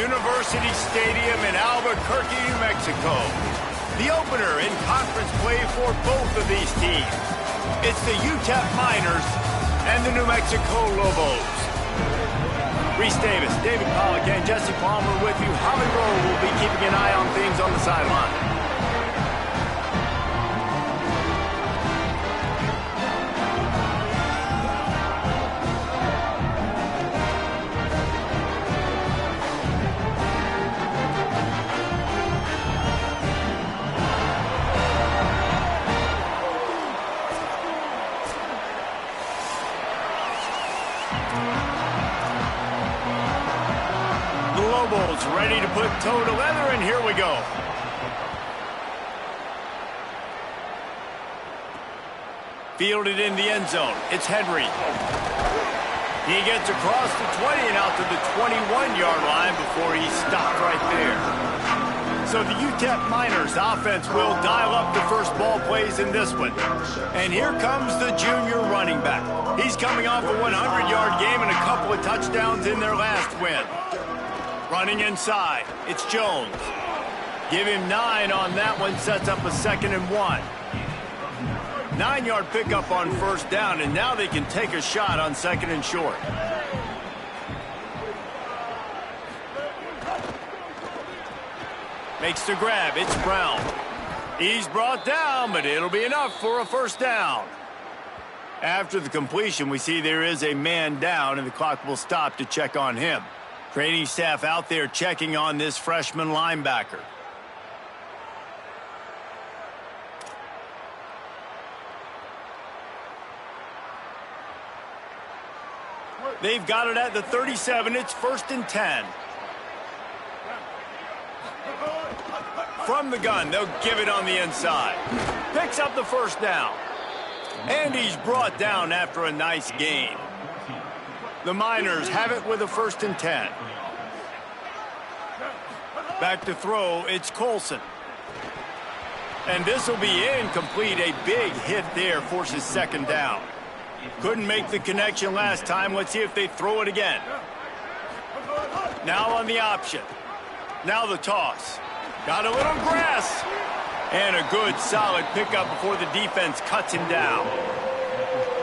University Stadium in Albuquerque, New Mexico. The opener in conference play for both of these teams. It's the UTEP Miners and the New Mexico Lobos. Reese Davis, David Pollock, and Jesse Palmer with you. Holly Rowe will be keeping an eye on things on the sideline. Lobos ready to put toe to leather, and here we go. Fielded in the end zone. It's Henry. He gets across the 20 and out to the 21-yard line before he stopped right there. So the UTEP Miners offense will dial up the first ball plays in this one. And here comes the junior running back. He's coming off a 100-yard game and a couple of touchdowns in their last win. Running inside, it's Jones. Give him 9 on that one, sets up a 2nd and 1. 9-yard pickup on first down, and now they can take a shot on 2nd and short. Makes the grab, it's Brown. He's brought down, but it'll be enough for a first down. After the completion, we see there is a man down, and the clock will stop to check on him. Training staff out there checking on this freshman linebacker. They've got it at the 37. It's 1st and 10. From the gun, they'll give it on the inside. Picks up the first down. And he's brought down after a nice gain. The Miners have it with a 1st and 10. Back to throw, it's Colson. And this will be incomplete. A big hit there forces 2nd down. Couldn't make the connection last time. Let's see if they throw it again. Now on the option. Now the toss. Got a little grass. And a good solid pickup before the defense cuts him down.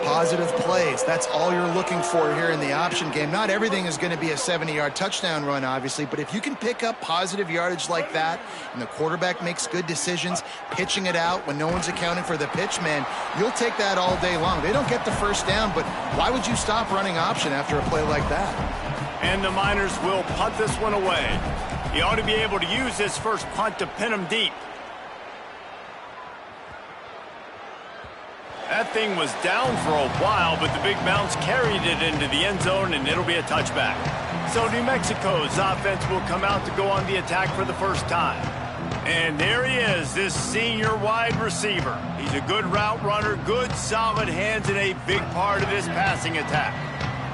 Positive plays. That's all you're looking for here in the option game. Not everything is going to be a 70-yard touchdown run, obviously, but if you can pick up positive yardage like that, and the quarterback makes good decisions, pitching it out when no one's accounting for the pitch, man, you'll take that all day long. They don't get the first down, but why would you stop running option after a play like that? And the Miners will punt this one away. He ought to be able to use this first punt to pin him deep. That thing was down for a while, but the big bounce carried it into the end zone, and it'll be a touchback. So New Mexico's offense will come out to go on the attack for the first time. And there he is, this senior wide receiver. He's a good route runner, good solid hands, and a big part of this passing attack.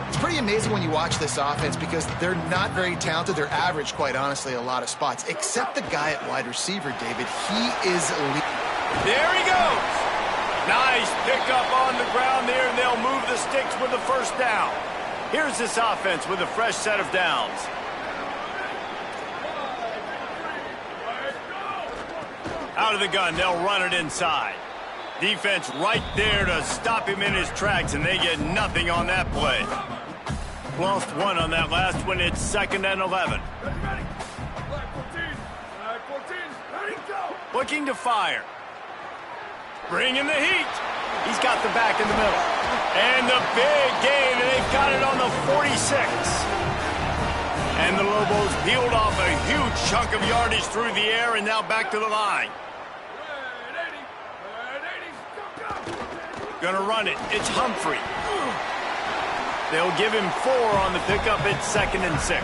It's pretty amazing when you watch this offense because they're not very talented. They're average, quite honestly, a lot of spots, except the guy at wide receiver, David. He is elite. There he goes. Nice pickup on the ground there, and they'll move the sticks with the first down. Here's this offense with a fresh set of downs. Out of the gun, they'll run it inside. Defense right there to stop him in his tracks, and they get nothing on that play. Lost 1 on that last one. It's 2nd and 11. Looking to fire. Bringing the heat. He's got the back in the middle. And the big gain, and they've got it on the 46. And the Lobos peeled off a huge chunk of yardage through the air, and now back to the line. Gonna run it. It's Humphrey. They'll give him 4 on the pickup. It's 2nd and 6.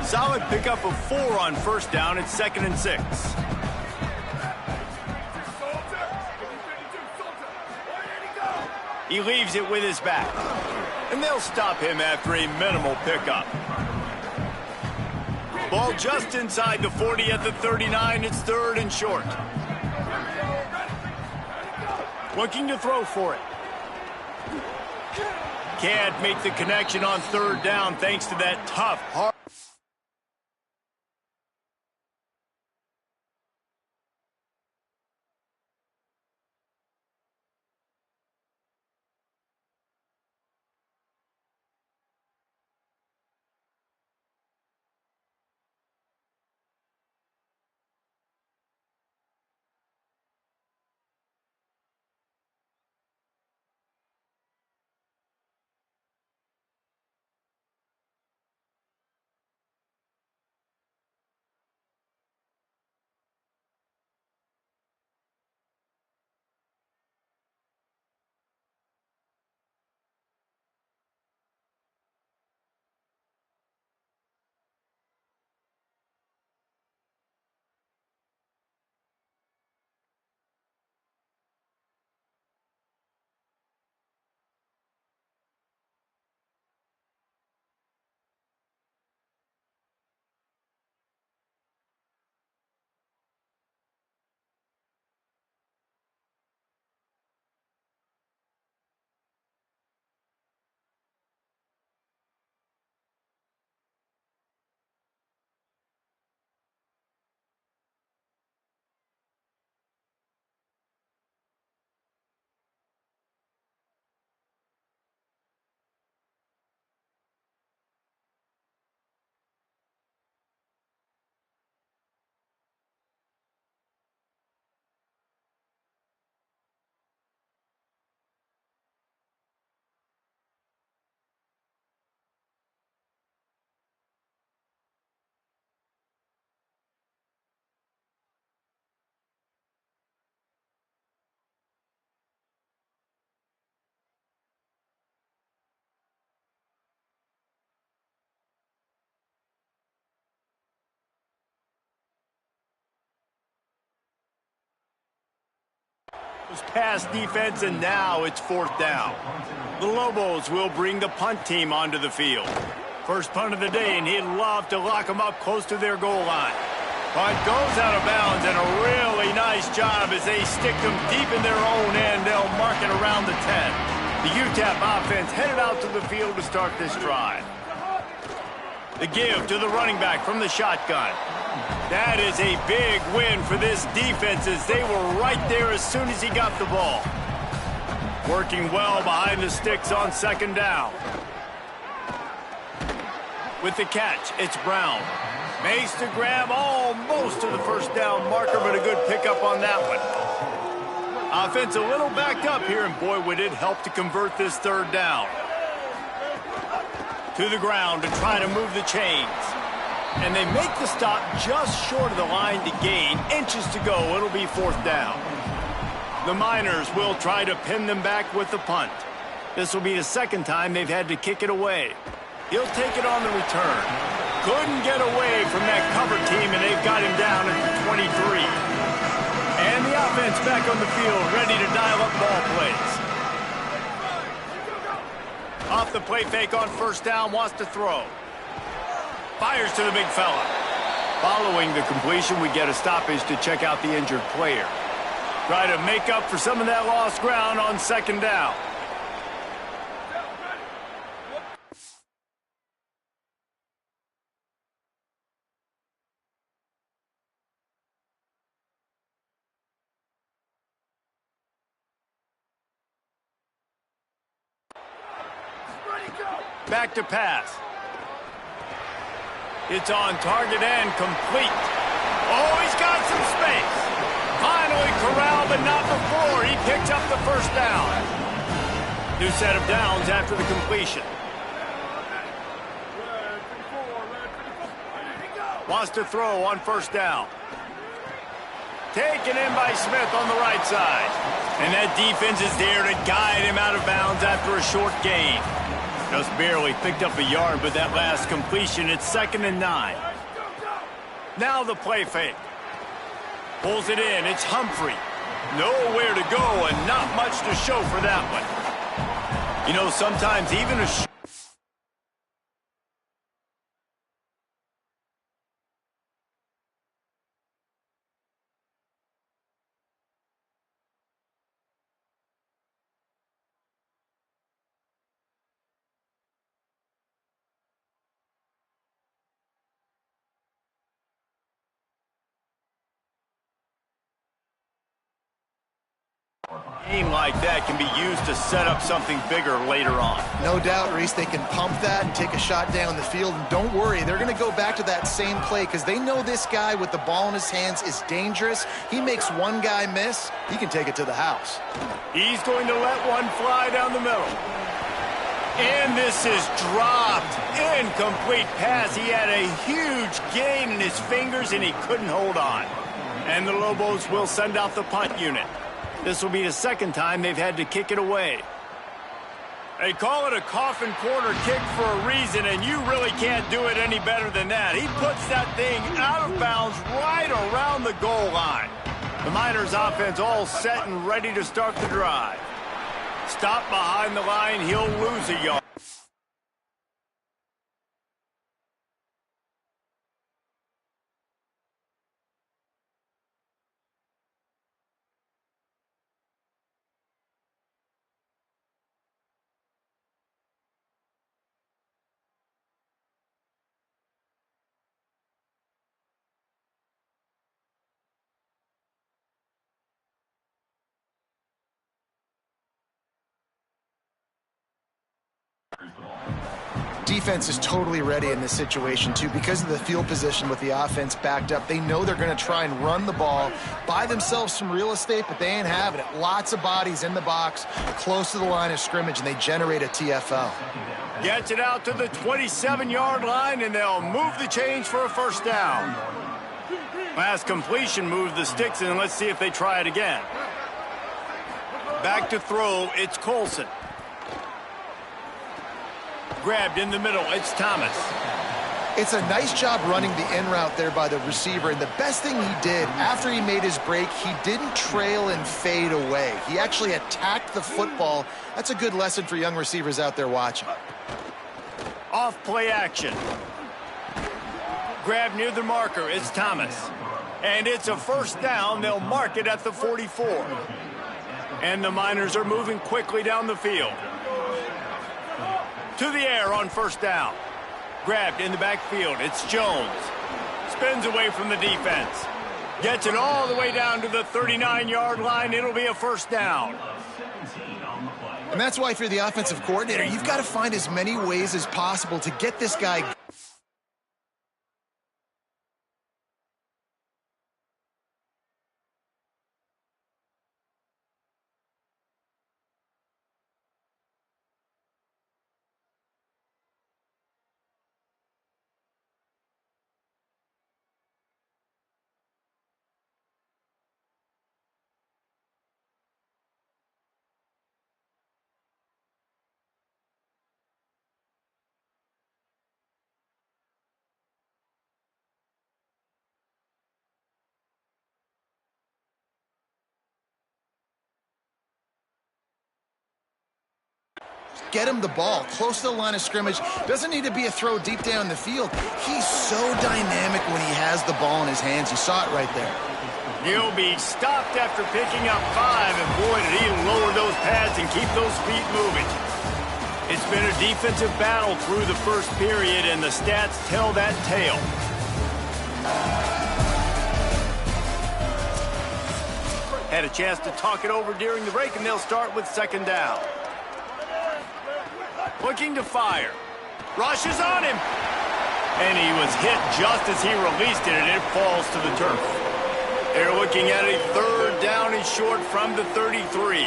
Solid pickup of 4 on first down. It's 2nd and 6. He leaves it with his back. And they'll stop him after a minimal pickup. Ball just inside the 40 at the 39. It's 3rd and short. Looking to throw for it. can't make the connection on third down thanks to that tough, hard... Pass defense, and now it's fourth down. The Lobos will bring the punt team onto the field. First punt of the day, and he'd love to lock them up close to their goal line. Punt goes out of bounds, and a really nice job as they stick them deep in their own end. They'll mark it around the 10. The UTEP offense headed out to the field to start this drive. The give to the running back from the shotgun. That is a big win for this defense as they were right there as soon as he got the ball. Working well behind the sticks on second down. With the catch, it's Brown. Makes the grab almost to the first down marker, but a good pickup on that one. Offense a little backed up here, and boy, would it help to convert this third down. To the ground to try to move the chains. And they make the stop just short of the line to gain. Inches to go. It'll be fourth down. The Miners will try to pin them back with the punt. This will be the second time they've had to kick it away. He'll take it on the return. Couldn't get away from that cover team, and they've got him down at the 23. And the offense back on the field, ready to dial up ball plays. Off the play fake on first down, wants to throw. Fires to the big fella. Following the completion, we get a stoppage to check out the injured player. Try to make up for some of that lost ground on second down. Back to pass. It's on target and complete. Oh, he's got some space. Finally corralled, but not before. He picks up the first down. New set of downs after the completion. Wants to throw on first down. Taken in by Smith on the right side. And that defense is there to guide him out of bounds after a short gain. Just barely picked up a yard, but that last completion, it's 2nd and 9. Now the play fake. Pulls it in, it's Humphrey. Nowhere to go and not much to show for that one. You know, sometimes even a... like that can be used to set up something bigger later on. No doubt, Reese, they can pump that and take a shot down the field. And don't worry, they're going to go back to that same play because they know this guy with the ball in his hands is dangerous. He makes one guy miss, he can take it to the house. He's going to let one fly down the middle. And this is dropped. Incomplete pass. He had a huge gain in his fingers and he couldn't hold on. And the Lobos will send out the punt unit. This will be the second time they've had to kick it away. They call it a coffin corner kick for a reason, and you really can't do it any better than that. He puts that thing out of bounds right around the goal line. The Miners offense all set and ready to start the drive. Stop behind the line, he'll lose a yard. Defense is totally ready in this situation, too. Because of the field position with the offense backed up, they know they're going to try and run the ball, buy themselves some real estate, but they ain't having it. Lots of bodies in the box, close to the line of scrimmage, and they generate a TFL. Gets it out to the 27-yard line, and they'll move the chains for a first down. Last completion moved the sticks, and let's see if they try it again. Back to throw, it's Colson. Grabbed in the middle, it's Thomas. It's a nice job running the in route there by the receiver, and the best thing he did after he made his break, he didn't trail and fade away. He actually attacked the football. That's a good lesson for young receivers out there watching. Off play action. Grabbed near the marker, it's Thomas. And it's a first down, they'll mark it at the 44. And the Miners are moving quickly down the field. To the air on first down. Grabbed in the backfield. It's Jones. Spins away from the defense. Gets it all the way down to the 39-yard line. It'll be a first down. And that's why if you're the offensive coordinator, you've got to find as many ways as possible to get this guy. Get him the ball close to the line of scrimmage. Doesn't need to be a throw deep down the field. He's so dynamic when he has the ball in his hands. You saw it right there. He'll be stopped after picking up 5, and boy, did he lower those pads and keep those feet moving. It's been a defensive battle through the first period, and the stats tell that tale. Had a chance to talk it over during the break, and they'll start with second down. Looking to fire. Rushes on him. And he was hit just as he released it, and it falls to the turf. They're looking at a third down and short from the 33.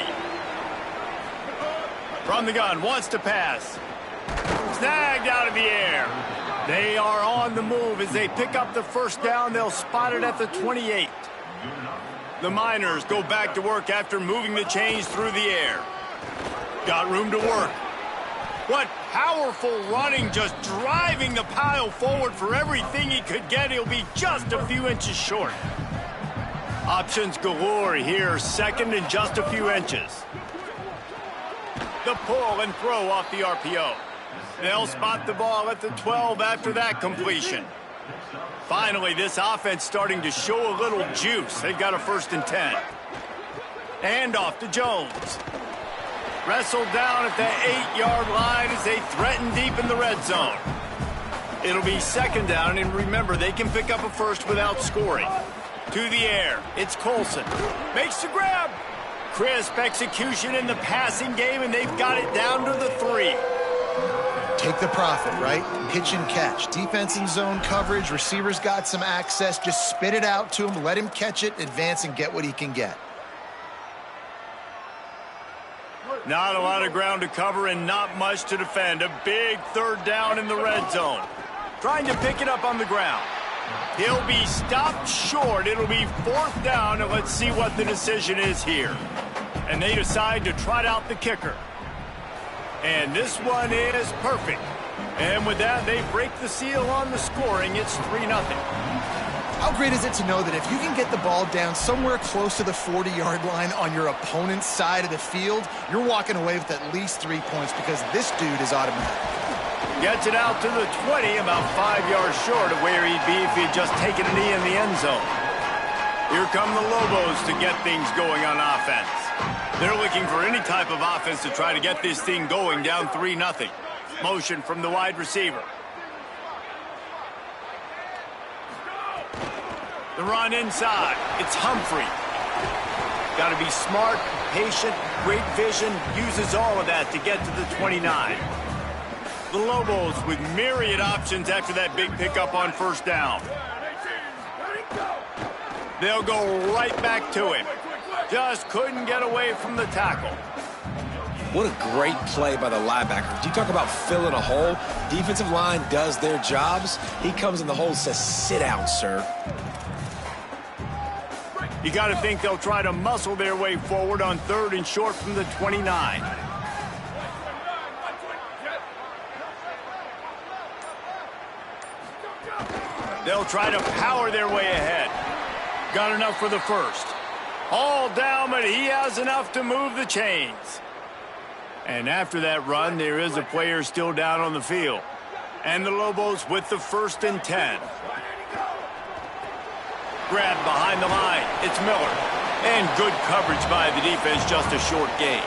From the gun, wants to pass. Snagged out of the air. They are on the move as they pick up the first down. They'll spot it at the 28. The Miners go back to work after moving the chains through the air. Got room to work. What powerful running, just driving the pile forward for everything he could get. He'll be just a few inches short. Options galore here, second and just a few inches. The pull and throw off the RPO. They'll spot the ball at the 12 after that completion. Finally, this offense starting to show a little juice. They've got a 1st and 10. And off to Jones. Wrestled down at the 8-yard line as they threaten deep in the red zone. It'll be second down, and remember, they can pick up a first without scoring. To the air, it's Colson. Makes the grab. crisp execution in the passing game, and they've got it down to the 3. Take the profit, right? Pitch and catch. Defense in zone coverage. Receivers got some access. Just spit it out to him. Let him catch it, advance, and get what he can get. Not a lot of ground to cover and not much to defend. A big 3rd down in the red zone. Trying to pick it up on the ground. He'll be stopped short. It'll be 4th down, and let's see what the decision is here. And they decide to trot out the kicker. And this one is perfect. And with that, they break the seal on the scoring. It's 3-0. How great is it to know that if you can get the ball down somewhere close to the 40-yard line on your opponent's side of the field, you're walking away with at least 3 points because this dude is automatic. Gets it out to the 20, about 5 yards short of where he'd be if he'd just taken a knee in the end zone. Here come the Lobos to get things going on offense. They're looking for any type of offense to try to get this thing going, down 3-0. Motion from the wide receiver. The run inside. It's Humphrey. Got to be smart, patient, great vision. Uses all of that to get to the 29. The Lobos with myriad options after that big pickup on 1st down. They'll go right back to him. Just couldn't get away from the tackle. What a great play by the linebacker. You talk about filling a hole. Defensive line does their jobs. He comes in the hole and says, sit down, sir. You got to think they'll try to muscle their way forward on 3rd and short from the 29. They'll try to power their way ahead. Got enough for the 1st. All down, but he has enough to move the chains. And after that run, there is a player still down on the field. And the Lobos with the 1st and 10. Grabbed behind the line. It's Miller. And good coverage by the defense, just a short gain.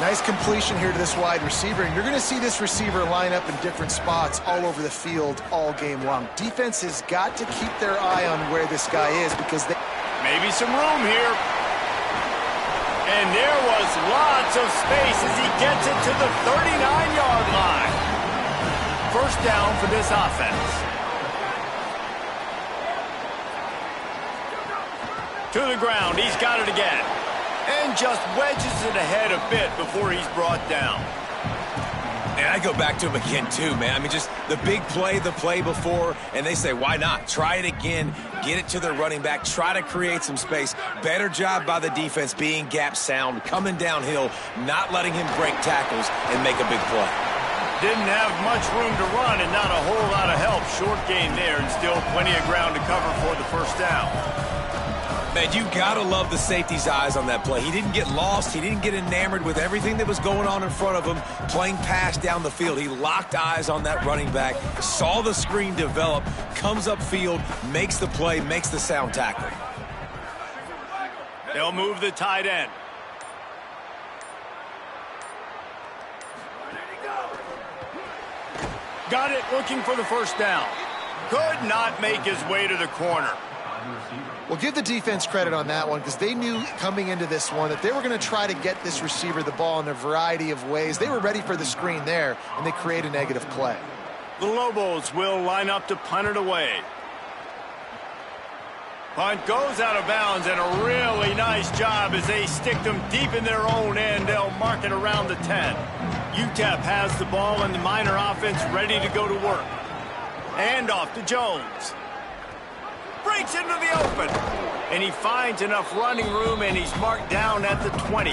Nice completion here to this wide receiver. And you're going to see this receiver line up in different spots all over the field all game long. Defense has got to keep their eye on where this guy is because they... Maybe some room here. And there was lots of space as he gets it to the 39-yard line. 1st down for this offense. To the ground. He's got it again. And just wedges it ahead a bit before he's brought down. And I go back to him again, too, man. I mean, just the big play, the play before, and they say, why not? Try it again, get it to their running back, try to create some space. Better job by the defense being gap sound, coming downhill, not letting him break tackles and make a big play. Didn't have much room to run and not a whole lot of help. Short gain there and still plenty of ground to cover for the 1st down. Man, you got to love the safety's eyes on that play. He didn't get lost. He didn't get enamored with everything that was going on in front of him, playing pass down the field. He locked eyes on that running back, saw the screen develop, comes upfield, makes the play, makes the sound tackle. They'll move the tight end. Got it, looking for the 1st down. Could not make his way to the corner. Well, give the defense credit on that one because they knew coming into this one that they were going to try to get this receiver the ball in a variety of ways. They were ready for the screen there, and they create a negative play. The Lobos will line up to punt it away. Punt goes out of bounds, and a really nice job as they stick them deep in their own end. They'll mark it around the 10. UTEP has the ball, and the Miner offense ready to go to work. And off to Jones. Breaks into the open, and he finds enough running room, and he's marked down at the 20.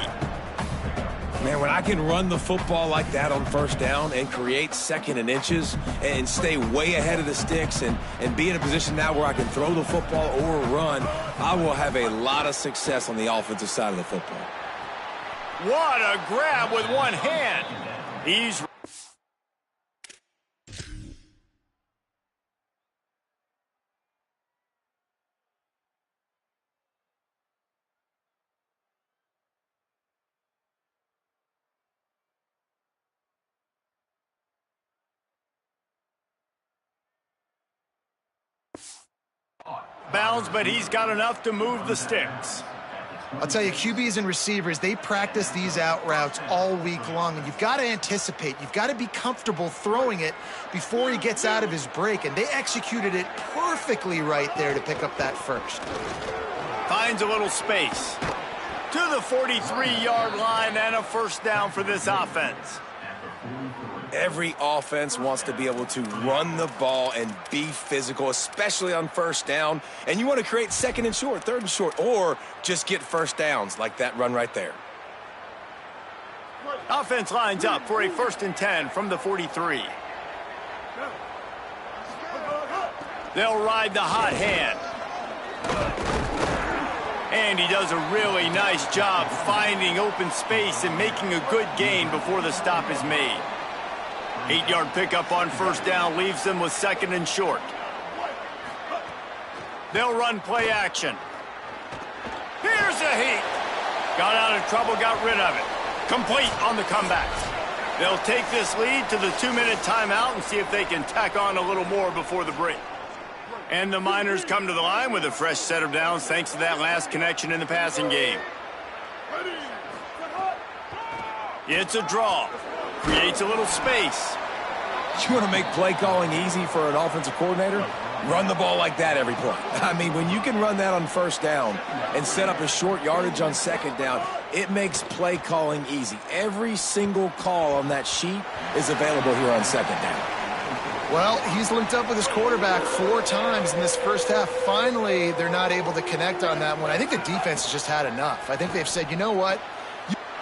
Man, when I can run the football like that on 1st down and create 2nd and inches and stay way ahead of the sticks and be in a position now where I can throw the football or run, I will have a lot of success on the offensive side of the football. What a grab with one hand. He's... bounds, but he's got enough to move the sticks. I'll tell you, QBs and receivers, they practice these out routes all week long, and you've got to anticipate. You've got to be comfortable throwing it before he gets out of his break, and they executed it perfectly right there to pick up that first. Finds a little space to the 43-yard line and a first down for this offense. Every offense wants to be able to run the ball and be physical, especially on first down. And you want to create second and short, third and short, or just get first downs like that run right there. Offense lines up for a 1st and 10 from the 43. They'll ride the hot hand. And he does a really nice job finding open space and making a good gain before the stop is made. 8-yard pickup on first down leaves them with 2nd and short. They'll run play action. Here's a heat. Got out of trouble, got rid of it. Complete on the comeback. They'll take this lead to the 2-minute timeout and see if they can tack on a little more before the break. And the Miners come to the line with a fresh set of downs thanks to that last connection in the passing game. It's a draw. Creates a little space. You want to make play calling easy for an offensive coordinator? Run the ball like that every play. I mean, when you can run that on first down and set up a short yardage on second down, it makes play calling easy. Every single call on that sheet is available here on second down. Well, he's linked up with his quarterback 4 times in this first half. Finally, they're not able to connect on that one. I think the defense has just had enough. I think they've said, you know what?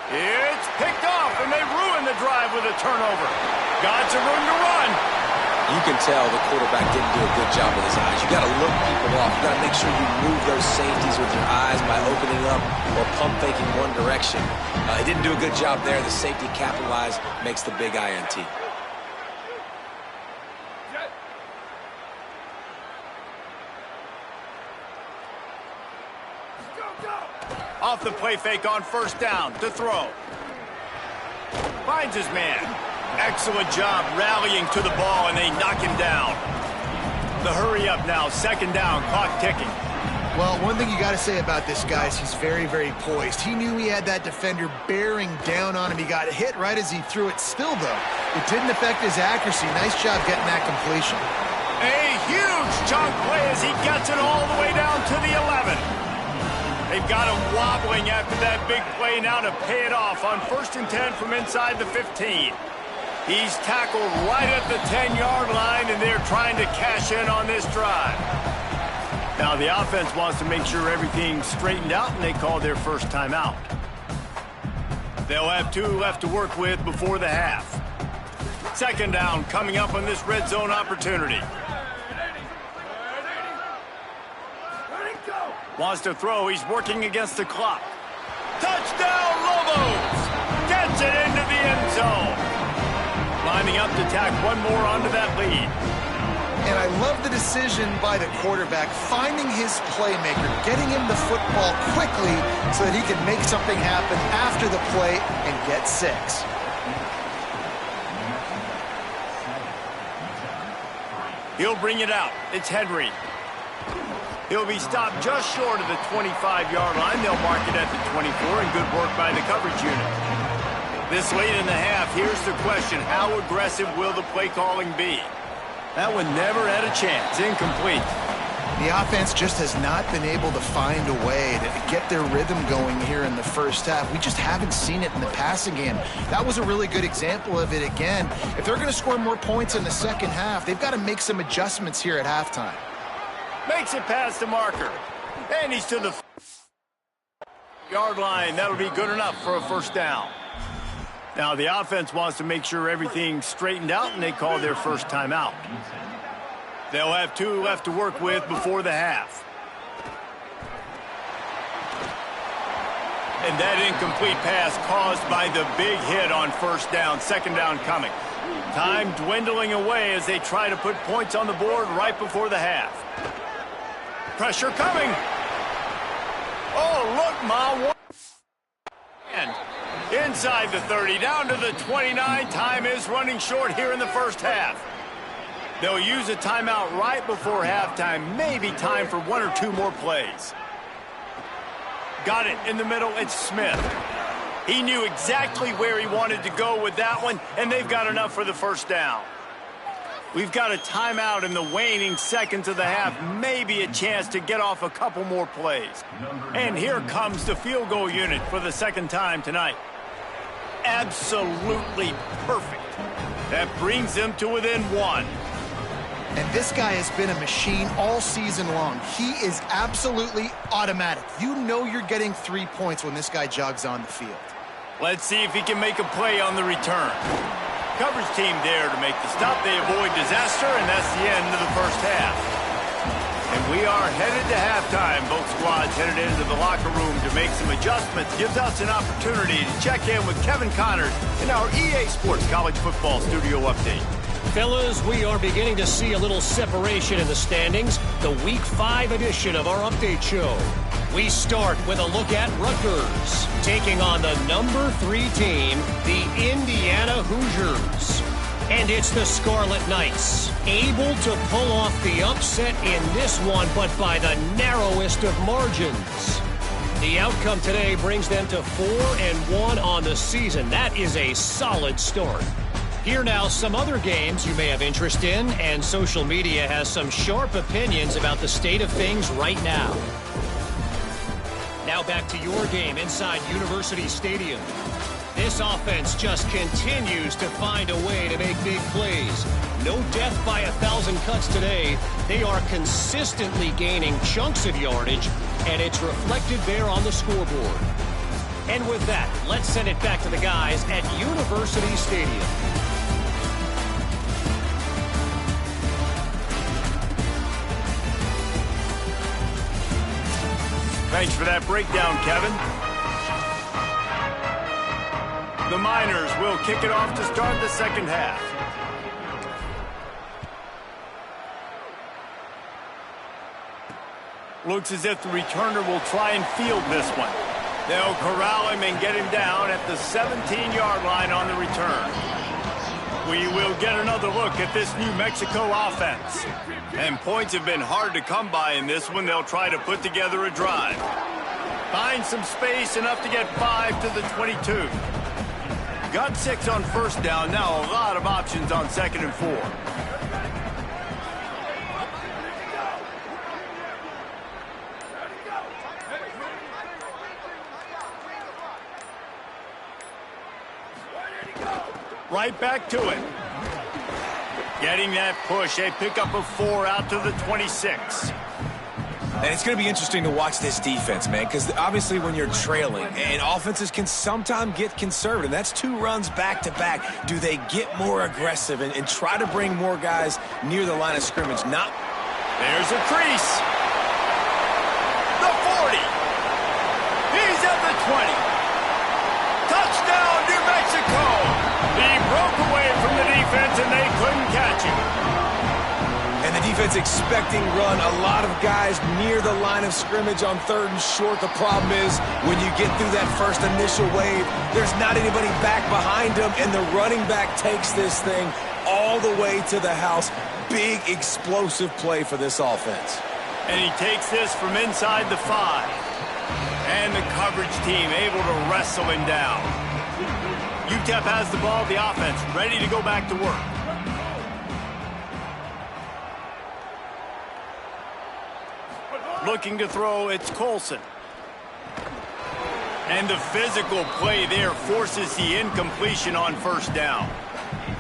It's picked off, and they ruin the drive with a turnover. Got some room to run. You can tell the quarterback didn't do a good job with his eyes. You got to look people off. You got to make sure you move those safeties with your eyes by opening up or pump faking one direction. He didn't do a good job there. The safety capitalized, makes the big INT. Off the play fake on first down to throw. Finds his man. Excellent job rallying to the ball, and they knock him down. The hurry up now, 2nd down, clock ticking. Well, one thing you got to say about this guy is he's very, very poised. He knew he had that defender bearing down on him. He got hit right as he threw it. Still, though, it didn't affect his accuracy. Nice job getting that completion. A huge chunk play as he gets it all the way down to the 11. They've got him wobbling after that big play now to pay it off on 1st and 10 from inside the 15. He's tackled right at the 10-yard line, and they're trying to cash in on this drive. Now the offense wants to make sure everything's straightened out, and they call their first timeout. They'll have 2 left to work with before the half. 2nd down coming up on this red zone opportunity. Wants to throw. He's working against the clock. Touchdown, Lobos! Gets it into the end zone. Lining up to tack one more onto that lead. And I love the decision by the quarterback, finding his playmaker, getting him the football quickly so that he can make something happen after the play and get 6. He'll bring it out. It's Henry. He'll be stopped just short of the 25-yard line. They'll mark it at the 24, and good work by the coverage unit. This late in the half, here's the question. How aggressive will the play calling be? That one never had a chance. Incomplete. The offense just has not been able to find a way to get their rhythm going here in the first half. We just haven't seen it in the passing game. That was a really good example of it again. If they're going to score more points in the second half, they've got to make some adjustments here at halftime. Makes it past the marker. And he's to the yard line. That'll be good enough for a first down. Now the offense wants to make sure everything's straightened out, and they call their first timeout. They'll have 2 left to work with before the half. And that incomplete pass caused by the big hit on first down. 2nd down coming. Time dwindling away as they try to put points on the board right before the half. Pressure coming. Oh, look, Ma. And inside the 30, down to the 29. Time is running short here in the first half. They'll use a timeout right before halftime. Maybe time for 1 or 2 more plays. got it in the middle. It's Smith. He knew exactly where he wanted to go with that one, and they've got enough for the first down. We've got a timeout in the waning seconds of the half, maybe a chance to get off a couple more plays. And here comes the field goal unit for the second time tonight. Absolutely perfect. That brings them to within one. And this guy has been a machine all season long. He is absolutely automatic. You know you're getting 3 points when this guy jogs on the field. Let's see if he can make a play on the return. Coverage team there to make the stop. They avoid disaster, and that's the end of the first half. And we are headed to halftime. Both squads headed into the locker room to make some adjustments. Gives us an opportunity to check in with Kevin Connors in our EA Sports College Football Studio Update. Fellas, we are beginning to see a little separation in the standings. The Week 5 edition of our update show. We start with a look at Rutgers, taking on the number 3 team, the Indiana Hoosiers. And it's the Scarlet Knights, able to pull off the upset in this one, but by the narrowest of margins. The outcome today brings them to 4-1 on the season. That is a solid start. Here now, some other games you may have interest in, and social media has some sharp opinions about the state of things right now. Now back to your game inside University Stadium. This offense just continues to find a way to make big plays. No death by 1,000 cuts today. They are consistently gaining chunks of yardage, and it's reflected there on the scoreboard. And with that, let's send it back to the guys at University Stadium. Thanks for that breakdown, Kevin. The Miners will kick it off to start the second half. Looks as if the returner will try and field this one. They'll corral him and get him down at the 17-yard line on the return. We will get another look at this New Mexico offense. And points have been hard to come by in this one. They'll try to put together a drive. Find some space, enough to get 5 to the 22. Got 6 on first down. Now a lot of options on 2nd and 4. Right back to it. Getting that push. A pickup of 4 out to the 26. And it's going to be interesting to watch this defense, man, because obviously when you're trailing, and offenses can sometimes get conservative. That's 2 runs back-to-back. Do they get more aggressive and try to bring more guys near the line of scrimmage? Not. There's a crease. The 40. He's at the 20. Touchdown, New Mexico. He broke away from the defense, and they couldn't catch him. And the defense expecting run. A lot of guys near the line of scrimmage on 3rd and short. The problem is when you get through that first initial wave, there's not anybody back behind him, and the running back takes this thing all the way to the house. Big, explosive play for this offense. And he takes this from inside the 5. And the coverage team able to wrestle him down. UTEP has the ball, the offense ready to go back to work. Looking to throw, it's Colson. And the physical play there forces the incompletion on first down.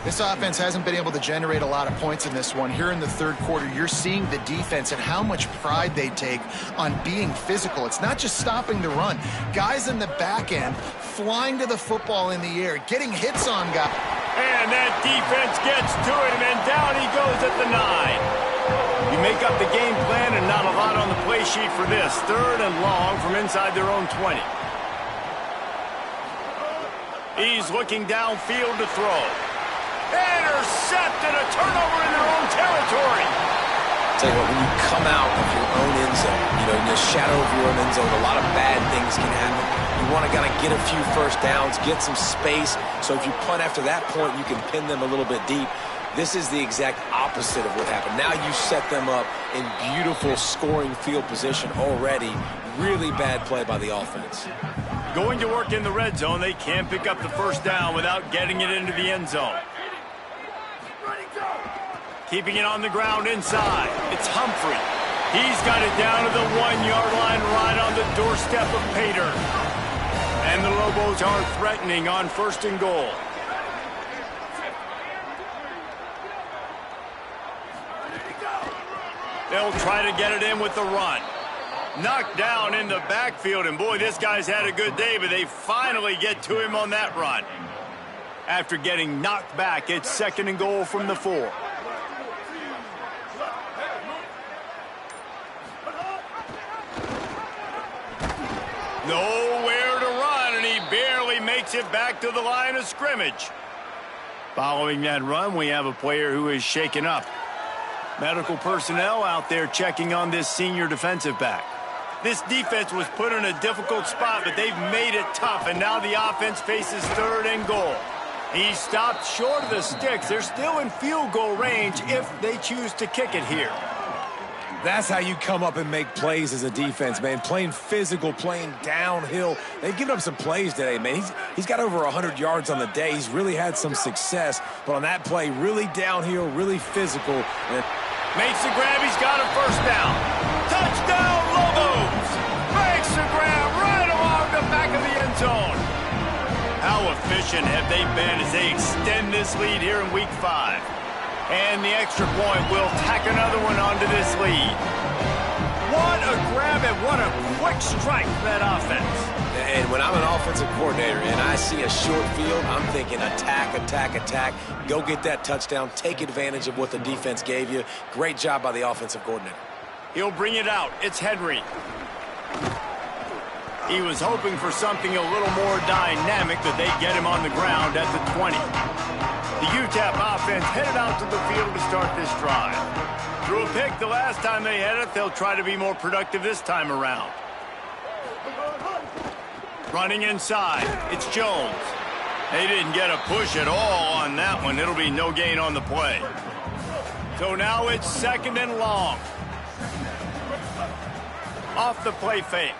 This offense hasn't been able to generate a lot of points in this one. Here in the 3rd quarter, you're seeing the defense and how much pride they take on being physical. It's not just stopping the run. Guys in the back end flying to the football in the air, getting hits on guys. And that defense gets to him, and down he goes at the 9. You make up the game plan, and not a lot on the play sheet for this. 3rd and long from inside their own 20. He's looking downfield to throw. Intercepted, a turnover in their own territory. Tell you what, when you come out of your own end zone, in the shadow of your own end zone, a lot of bad things can happen. You want to kind of get a few first downs, get some space, so if you punt after that point, you can pin them a little bit deep. This is the exact opposite of what happened. Now you set them up in beautiful scoring field position already. Really bad play by the offense. Going to work in the red zone, they can't pick up the first down without getting it into the end zone. Keeping it on the ground inside. It's Humphrey. He's got it down to the 1-yard line right on the doorstep of Pater. And the Lobos are threatening on 1st and goal. They'll try to get it in with the run. Knocked down in the backfield, and boy, this guy's had a good day, but they finally get to him on that run. After getting knocked back, it's 2nd and goal from the 4. Nowhere to run, and he barely makes it back to the line of scrimmage. Following that run, we have a player who is shaken up. Medical personnel out there checking on this senior defensive back. This defense was put in a difficult spot, but they've made it tough, and now the offense faces 3rd and goal. He stopped short of the sticks. They're still in field goal range if they choose to kick it here. That's how you come up and make plays as a defense, man. Playing physical, playing downhill. They've given up some plays today, man. He's got over 100 yards on the day. He's really had some success. But on that play, really downhill, really physical. And makes the grab. He's got a first down. Touchdown, Lobos! Makes the grab right along the back of the end zone. How efficient have they been as they extend this lead here in Week 5? And the extra point will tack another one onto this lead. What a grab and what a quick strike for that offense. And when I'm an offensive coordinator and I see a short field, I'm thinking attack, attack, attack. Go get that touchdown. Take advantage of what the defense gave you. Great job by the offensive coordinator. He'll bring it out. It's Henry. He was hoping for something a little more dynamic, but they get him on the ground at the 20. The UTEP offense headed out to the field to start this drive. Threw a pick the last time they had it. They'll try to be more productive this time around. Running inside, it's Jones. They didn't get a push at all on that one. It'll be no gain on the play. So now it's 2nd and long. Off the play fake.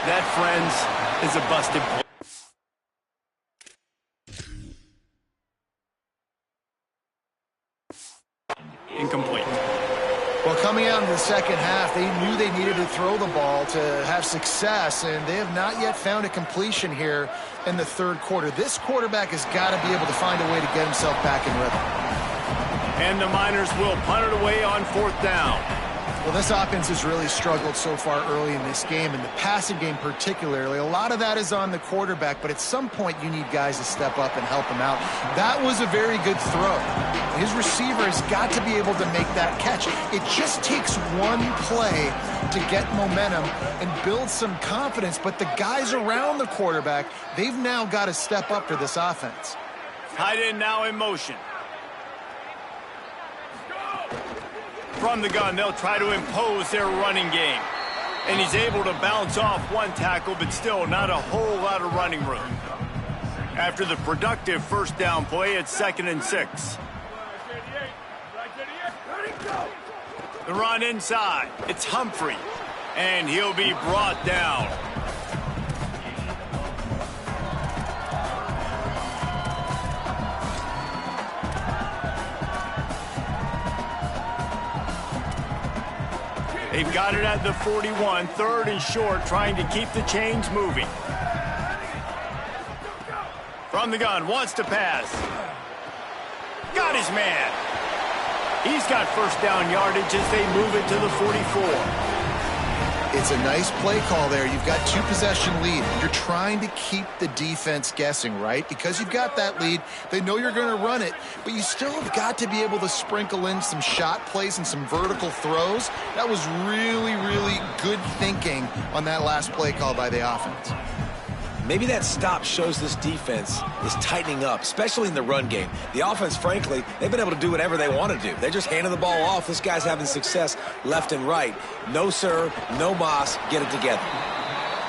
That, friends, is a busted play. Incomplete. Well, coming out in the second half, they knew they needed to throw the ball to have success, and they have not yet found a completion here in the 3rd quarter. This quarterback has got to be able to find a way to get himself back in rhythm. And the Miners will punt it away on 4th down. Well, this offense has really struggled so far early in this game, and the passing game particularly. A lot of that is on the quarterback, but at some point you need guys to step up and help him out. That was a very good throw. His receiver has got to be able to make that catch. It just takes one play to get momentum and build some confidence, but the guys around the quarterback, they've now got to step up for this offense. Tight end now in motion. From the gun, they'll try to impose their running game. And he's able to bounce off one tackle, but still not a whole lot of running room. After the productive first down play, it's 2nd and 6. The run inside. It's Humphrey. And he'll be brought down. They've got it at the 41, 3rd and short, trying to keep the chains moving. From the gun, wants to pass. Got his man. He's got first down yardage as they move it to the 44. It's a nice play call there. You've got 2-possession lead. You're trying to keep the defense guessing, right? Because you've got that lead. They know you're going to run it, but you still have got to be able to sprinkle in some shot plays and some vertical throws. That was really, really good thinking on that last play call by the offense. Maybe that stop shows this defense is tightening up, especially in the run game. The offense, frankly, they've been able to do whatever they want to do. They just handed the ball off. This guy's having success left and right. No, sir, no mas, get it together.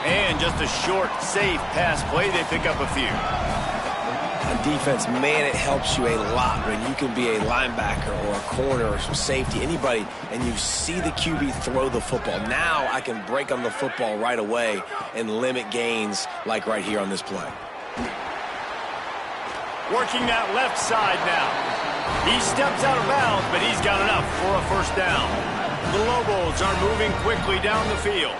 And just a short, safe pass play. They pick up a few. on defense, man, it helps you a lot when you can be a linebacker or a corner or some safety, anybody, and you see the QB throw the football. Now I can break on the football right away and limit gains like right here on this play. Working that left side now. He steps out of bounds, but he's got enough for a first down. The Lobos are moving quickly down the field.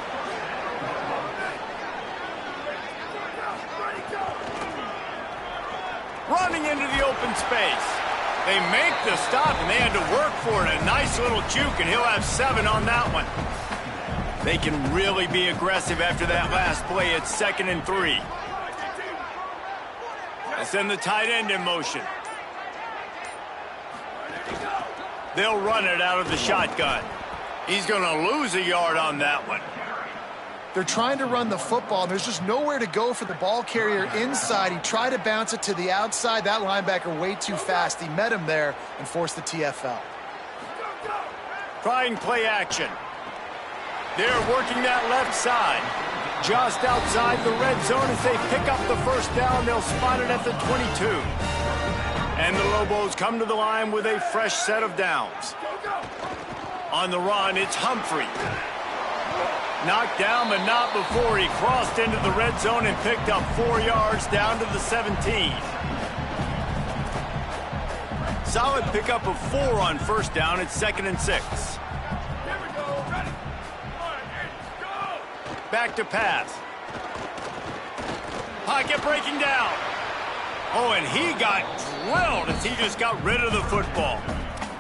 Running into the open space. They make the stop, and they had to work for it. A nice little juke, and he'll have 7 on that one. They can really be aggressive after that last play. It's 2nd and 3. They send the tight end in motion. They'll run it out of the shotgun. He's going to lose a yard on that one. They're trying to run the football. There's just nowhere to go for the ball carrier inside. He tried to bounce it to the outside. That linebacker way too fast. He met him there and forced the TFL. Trying play action. They're working that left side. Just outside the red zone as they pick up the first down. They'll spot it at the 22. And the Lobos come to the line with a fresh set of downs. On the run, it's Humphrey. Knocked down, but not before he crossed into the red zone and picked up 4 yards down to the 17. Solid pickup of 4 on first down. It's 2nd and 6. Back to pass. Pocket breaking down. Oh, and he got drilled as he just got rid of the football.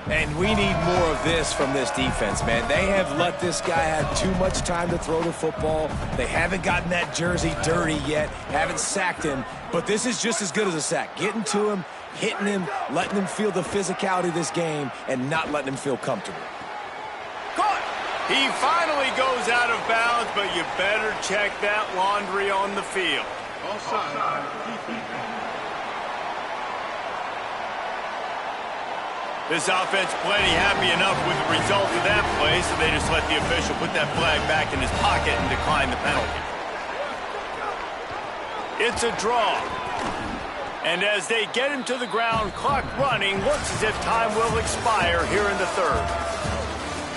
And we need more of this from this defense, man. They have let this guy have too much time to throw the football. They haven't gotten that jersey dirty yet, haven't sacked him. But this is just as good as a sack. Getting to him, hitting him, letting him feel the physicality of this game, and not letting him feel comfortable. Caught! He finally goes out of bounds, but you better check that laundry on the field. This offense plenty happy enough with the result of that play, so they just let the official put that flag back in his pocket and decline the penalty. It's a draw. And as they get him to the ground, clock running, looks as if time will expire here in the 3rd.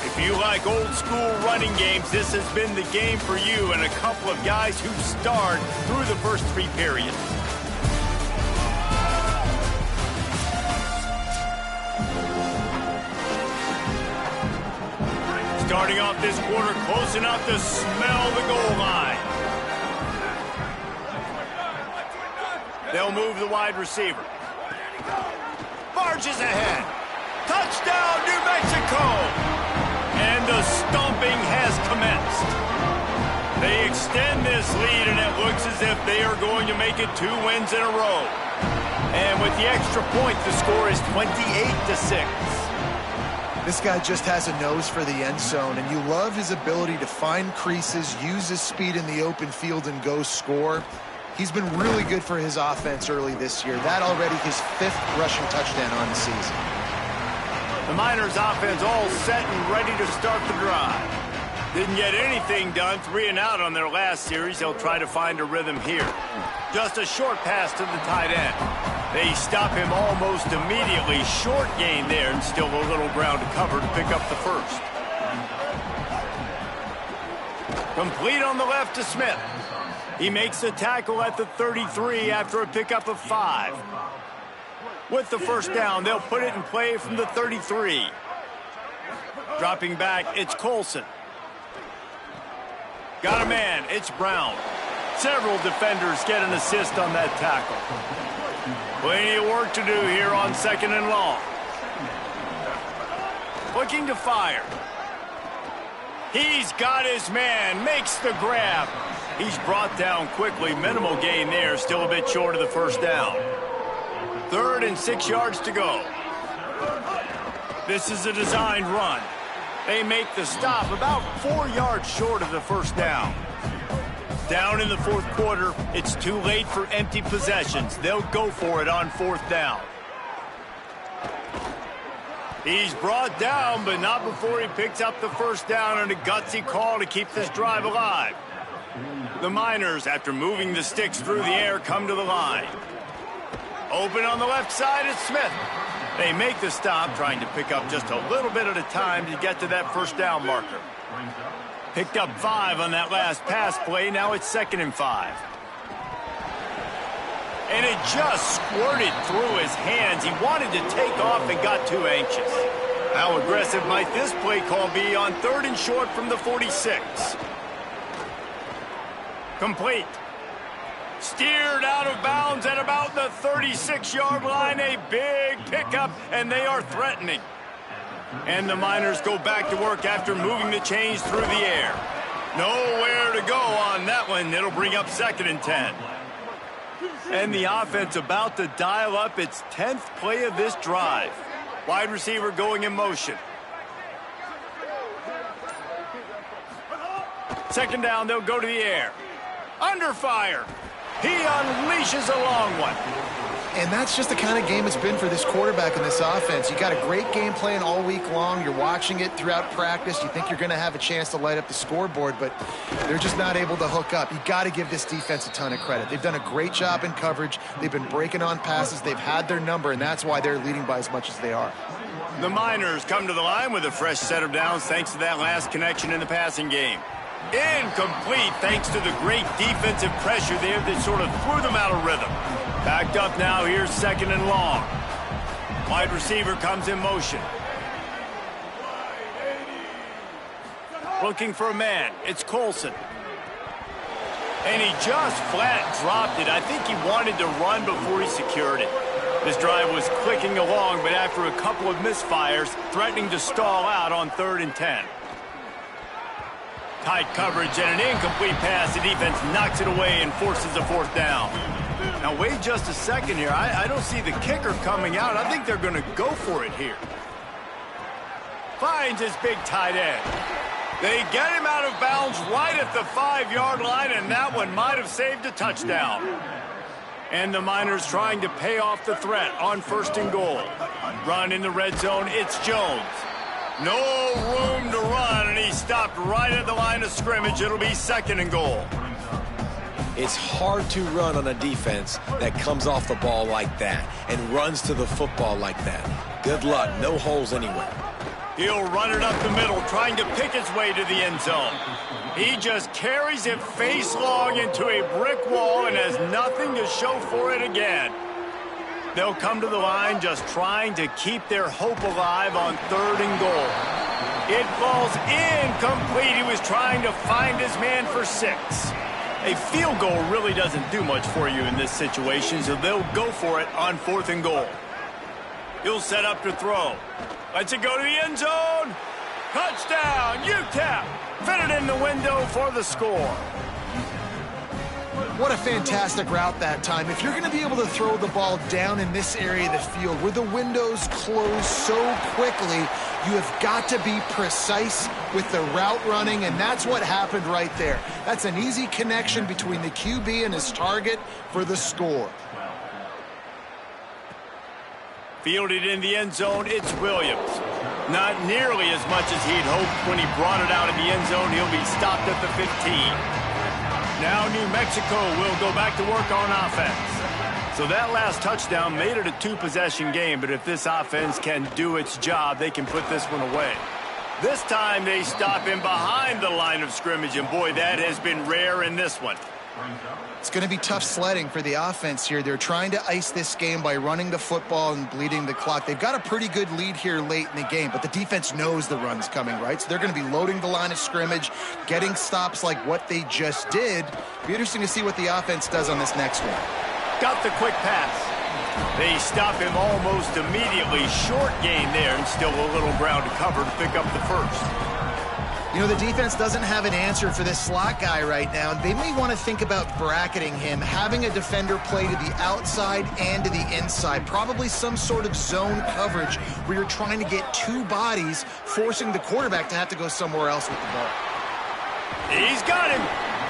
If you like old school running games, this has been the game for you and a couple of guys who starred through the first 3 periods. Starting off this quarter close enough to smell the goal line. They'll move the wide receiver. Barges ahead. Touchdown, New Mexico! And the stomping has commenced. They extend this lead, and it looks as if they are going to make it 2 wins in a row. And with the extra point, the score is 28-6. This guy just has a nose for the end zone, and you love his ability to find creases, use his speed in the open field, and go score. He's been really good for his offense early this year. That already his 5th rushing touchdown on the season. The Miners offense all set and ready to start the drive. Didn't get anything done, 3 and out on their last series. They'll try to find a rhythm here. Just a short pass to the tight end. They stop him almost immediately. Short gain there, and still a little ground to cover to pick up the first. Complete on the left to Smith. He makes the tackle at the 33 after a pickup of 5. With the first down, they'll put it in play from the 33. Dropping back, it's Colson. Got a man, it's Brown. Several defenders get an assist on that tackle. Plenty of work to do here on 2nd and long. Looking to fire. He's got his man, makes the grab. He's brought down quickly, minimal gain there, still a bit short of the first down. 3rd and 6 yards to go. This is a designed run. They make the stop about 4 yards short of the first down. Down in the 4th quarter, it's too late for empty possessions. They'll go for it on 4th down. He's brought down, but not before he picks up the first down and a gutsy call to keep this drive alive. The Miners, after moving the sticks through the air, come to the line. Open on the left side is Smith. They make the stop, trying to pick up just a little bit at a time to get to that first down marker. Picked up 5 on that last pass play. Now it's 2nd and 5. And it just squirted through his hands. He wanted to take off and got too anxious. How aggressive might this play call be on 3rd and short from the 46? Complete. Steered out of bounds at about the 36-yard line. A big pickup, and they are threatening. And the Miners go back to work after moving the chains through the air. Nowhere to go on that one. It'll bring up 2nd and 10. And the offense about to dial up its 10th play of this drive. Wide receiver going in motion. 2nd down, they'll go to the air. Under fire. He unleashes a long one. And that's just the kind of game it's been for this quarterback in this offense. You got a great game plan all week long. You're watching it throughout practice. You think you're going to have a chance to light up the scoreboard, but they're just not able to hook up. You got to give this defense a ton of credit. They've done a great job in coverage. They've been breaking on passes. They've had their number, and that's why they're leading by as much as they are. The Miners come to the line with a fresh set of downs thanks to that last connection in the passing game. Incomplete thanks to the great defensive pressure there that sort of threw them out of rhythm. Backed up now, here's 2nd and long. Wide receiver comes in motion. Looking for a man, it's Colson. And he just flat dropped it. I think he wanted to run before he secured it. This drive was clicking along, but after a couple of misfires, threatening to stall out on 3rd and 10. Tight coverage and an incomplete pass. The defense knocks it away and forces a 4th down. Now, wait just a second here. I don't see the kicker coming out. I think they're going to go for it here. Finds his big tight end. They get him out of bounds right at the 5-yard line, and that one might have saved a touchdown. And the Miners trying to pay off the threat on 1st and goal. Run in the red zone, it's Jones. No room to run, and he stopped right at the line of scrimmage. It'll be 2nd and goal. It's hard to run on a defense that comes off the ball like that and runs to the football like that. Good luck, no holes anywhere. He'll run it up the middle, trying to pick his way to the end zone. He just carries it face long into a brick wall and has nothing to show for it again. They'll come to the line just trying to keep their hope alive on 3rd and goal. It falls incomplete. He was trying to find his man for 6. A field goal really doesn't do much for you in this situation, so they'll go for it on 4th and goal. He'll set up to throw. Lets it go to the end zone. Touchdown, UTEP. Fitted in the window for the score. What a fantastic route that time. If you're going to be able to throw the ball down in this area of the field where the windows close so quickly, you have got to be precise with the route running, and that's what happened right there. That's an easy connection between the QB and his target for the score. Fielded in the end zone, it's Williams. Not nearly as much as he'd hoped when he brought it out of the end zone. He'll be stopped at the 15. Now New Mexico will go back to work on offense. So that last touchdown made it a 2-possession game, but if this offense can do its job, they can put this one away. This time they stop him behind the line of scrimmage, and boy, that has been rare in this one. It's going to be tough sledding for the offense here. They're trying to ice this game by running the football and bleeding the clock. They've got a pretty good lead here late in the game, but the defense knows the run's coming, right? So they're going to be loading the line of scrimmage, getting stops like what they just did. Be interesting to see what the offense does on this next one. Got the quick pass. They stop him almost immediately. Short gain there, and still a little ground to cover to pick up the first. You know, the defense doesn't have an answer for this slot guy right now. They may want to think about bracketing him, having a defender play to the outside and to the inside. Probably some sort of zone coverage where you're trying to get 2 bodies, forcing the quarterback to have to go somewhere else with the ball. He's got him.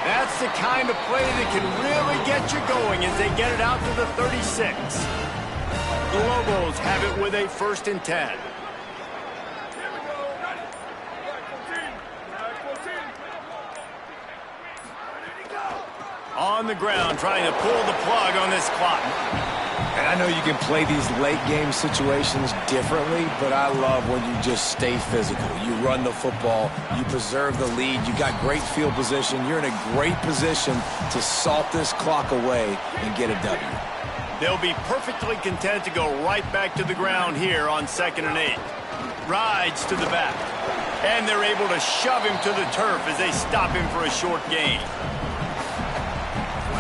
That's the kind of play that can really get you going as they get it out to the 36. The Lobos have it with a 1st and 10. On the ground, trying to pull the plug on this clock. And I know you can play these late game situations differently, but I love when you just stay physical. You run the football, you preserve the lead, you got great field position, you're in a great position to salt this clock away and get a W. They'll be perfectly content to go right back to the ground here on 2nd and 8. Rides to the back. And they're able to shove him to the turf as they stop him for a short gain.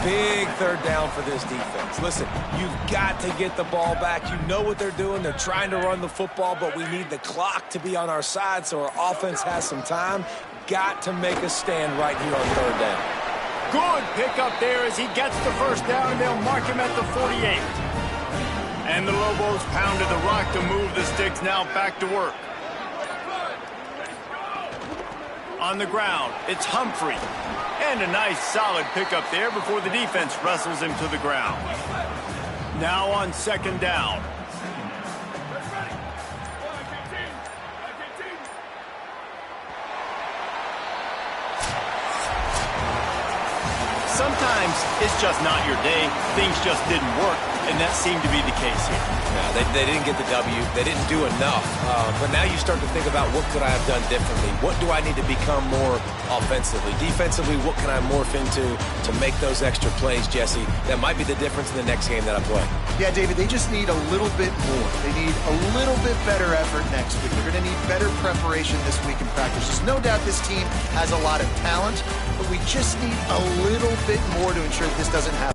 Big 3rd down for this defense. Listen, you've got to get the ball back. You know what they're doing. They're trying to run the football, but we need the clock to be on our side so our offense has some time. Got to make a stand right here on 3rd down. Good pickup there as he gets the 1st down, and they'll mark him at the 48. And the Lobos pounded the rock to move the sticks, now back to work. On the ground, it's Humphrey. And a nice solid pickup there before the defense wrestles him to the ground. Now on 2nd down. Sometimes it's just not your day. Things just didn't work, and that seemed to be the case here. No, they didn't get the W. They didn't do enough. But now you start to think about what could I have done differently? What do I need to become more offensively? Defensively, what can I morph into to make those extra plays, Jesse? That might be the difference in the next game that I play. Yeah, David, they just need a little bit more. They need a little bit better effort next week. They're going to need better preparation this week in practice. There's no doubt this team has a lot of talent, but we just need a little bit more to ensure that this doesn't happen.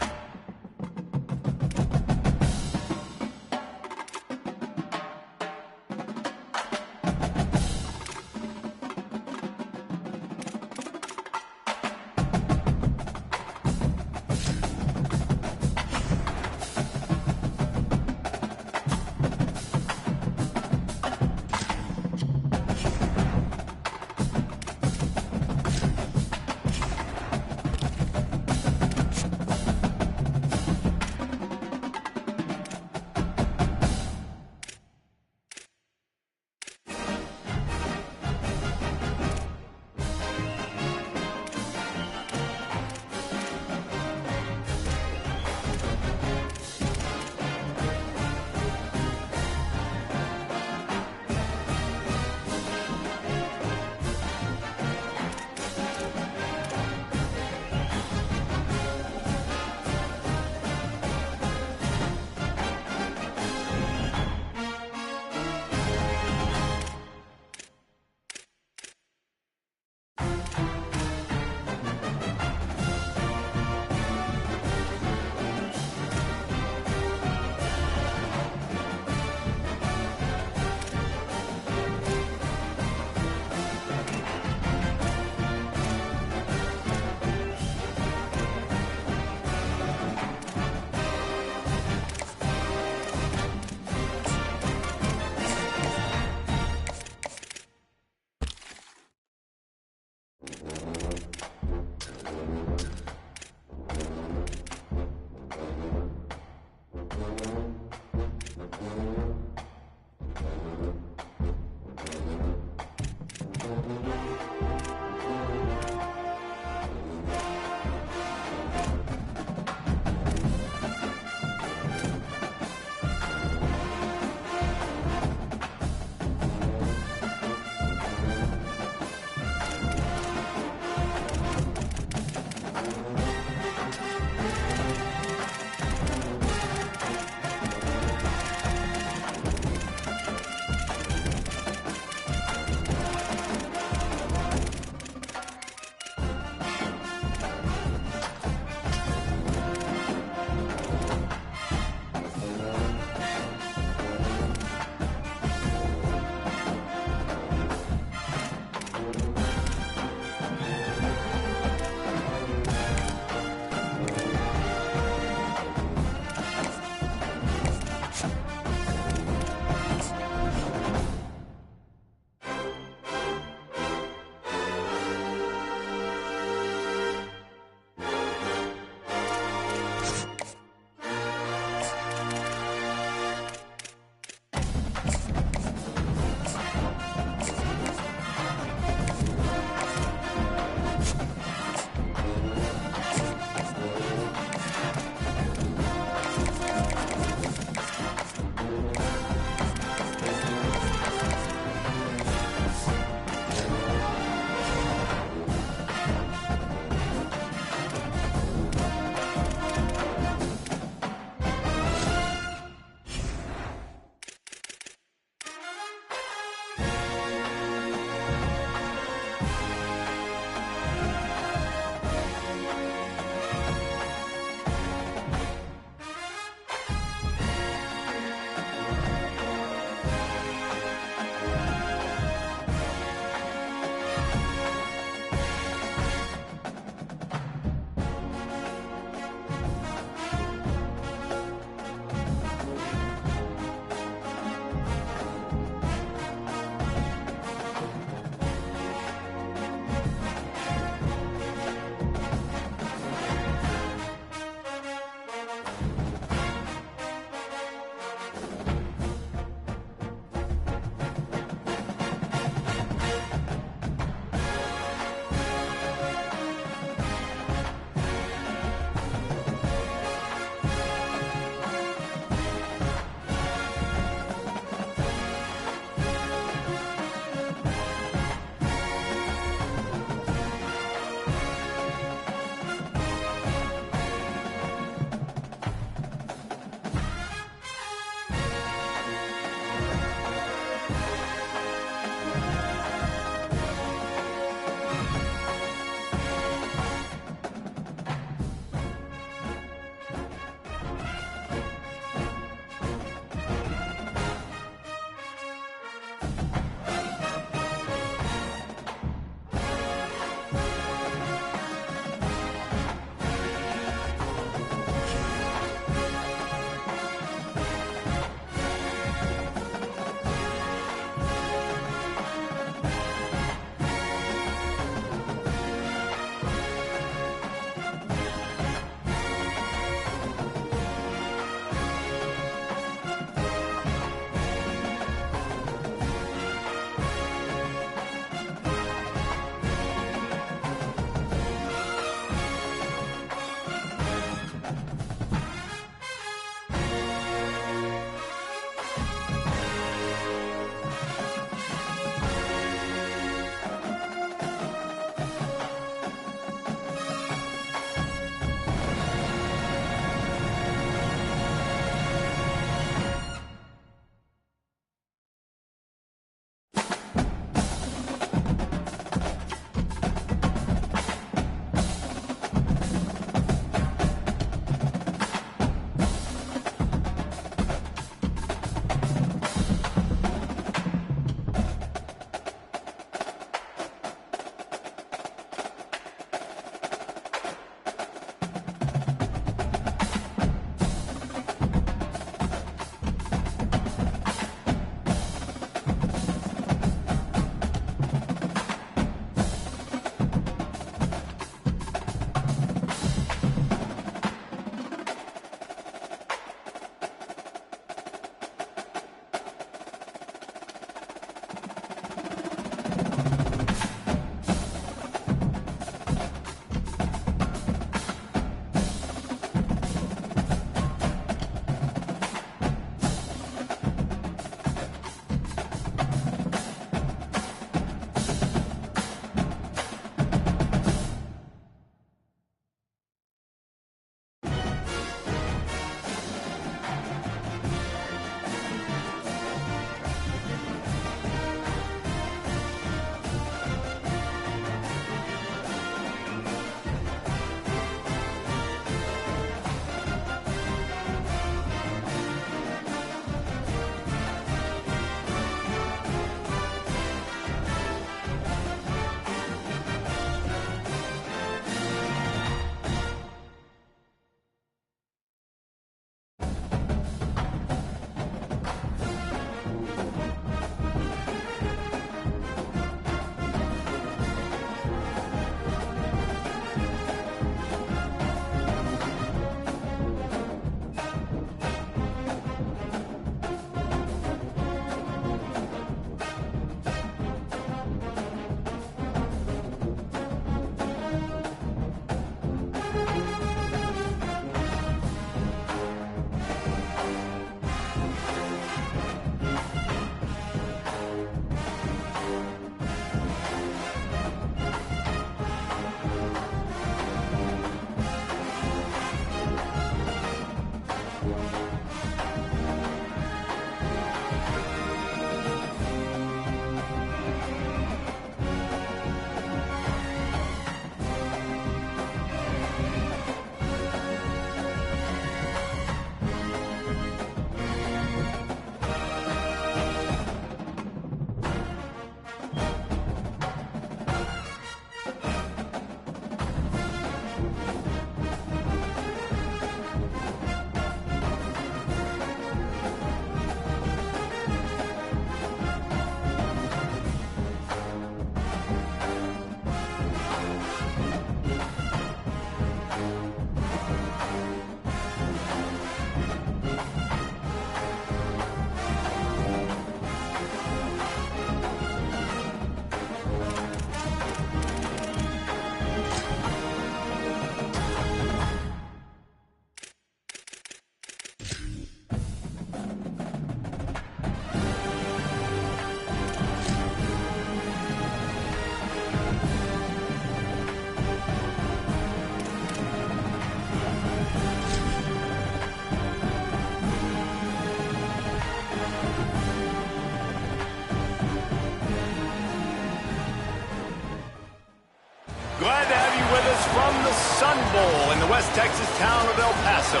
West Texas town of El Paso.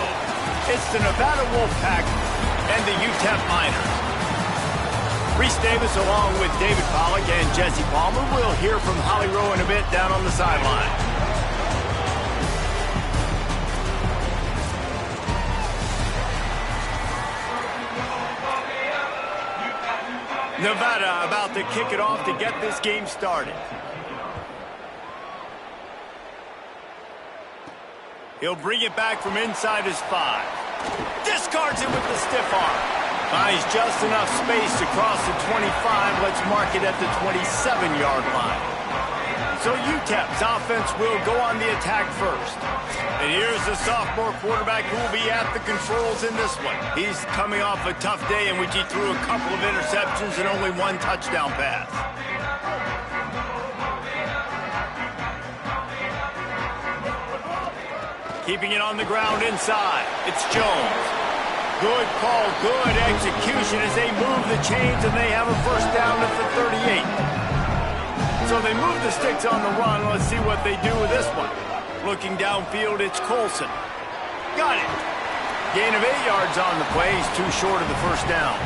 It's the Nevada Wolfpack and the UTEP Miners. Reese Davis along with David Pollock and Jesse Palmer. We'll hear from Holly Rowe in a bit down on the sideline. Nevada about to kick it off to get this game started. He'll bring it back from inside his 5. Discards it with the stiff arm. Finds just enough space to cross the 25. Let's mark it at the 27-yard line. So UTEP's offense will go on the attack first. And here's the sophomore quarterback who will be at the controls in this one. He's coming off a tough day in which he threw a couple of interceptions and only 1 touchdown pass. Keeping it on the ground inside. It's Jones. Good call, good execution as they move the chains and they have a first down at the 38. So they move the sticks on the run. Let's see what they do with this one. Looking downfield, it's Colson. Got it. Gain of 8 yards on the play. He's too short of the first down.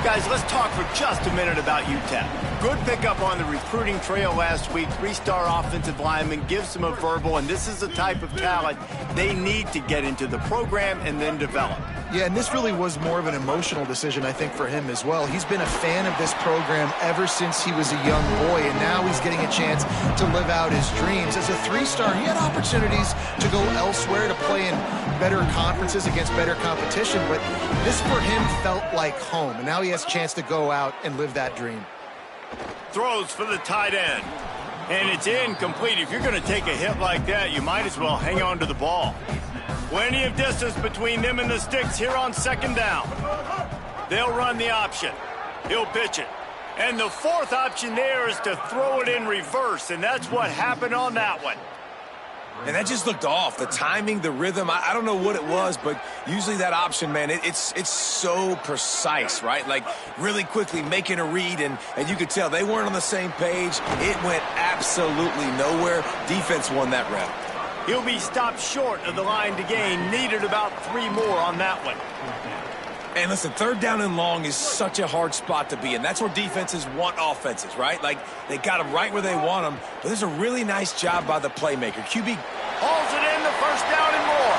Guys, let's talk for just a minute about UTEP. Good pickup on the recruiting trail last week. 3-star offensive lineman gives them a verbal, and this is the type of talent they need to get into the program and then develop. Yeah, and this really was more of an emotional decision, I think, for him as well. He's been a fan of this program ever since he was a young boy, and now he's getting a chance to live out his dreams. As a 3-star, he had opportunities to go elsewhere, to play in better conferences against better competition, but this for him felt like home, and now he has a chance to go out and live that dream. Throws for the tight end, and it's incomplete. If you're going to take a hit like that, you might as well hang on to the ball. Plenty of distance between them and the sticks here on second down. They'll run the option. He'll pitch it. And the 4th option there is to throw it in reverse, and that's what happened on that one. And that just looked off. The timing, the rhythm, I don't know what it was, but usually that option, man, it's so precise, right? Like really quickly making a read, and you could tell they weren't on the same page. It went absolutely nowhere. Defense won that rep. He'll be stopped short of the line to gain. Needed about 3 more on that one. And listen, 3rd down and long is such a hard spot to be in. That's where defenses want offenses, right? Like, they got them right where they want them. But there's a really nice job by the playmaker. QB hauls it in, the first down and more.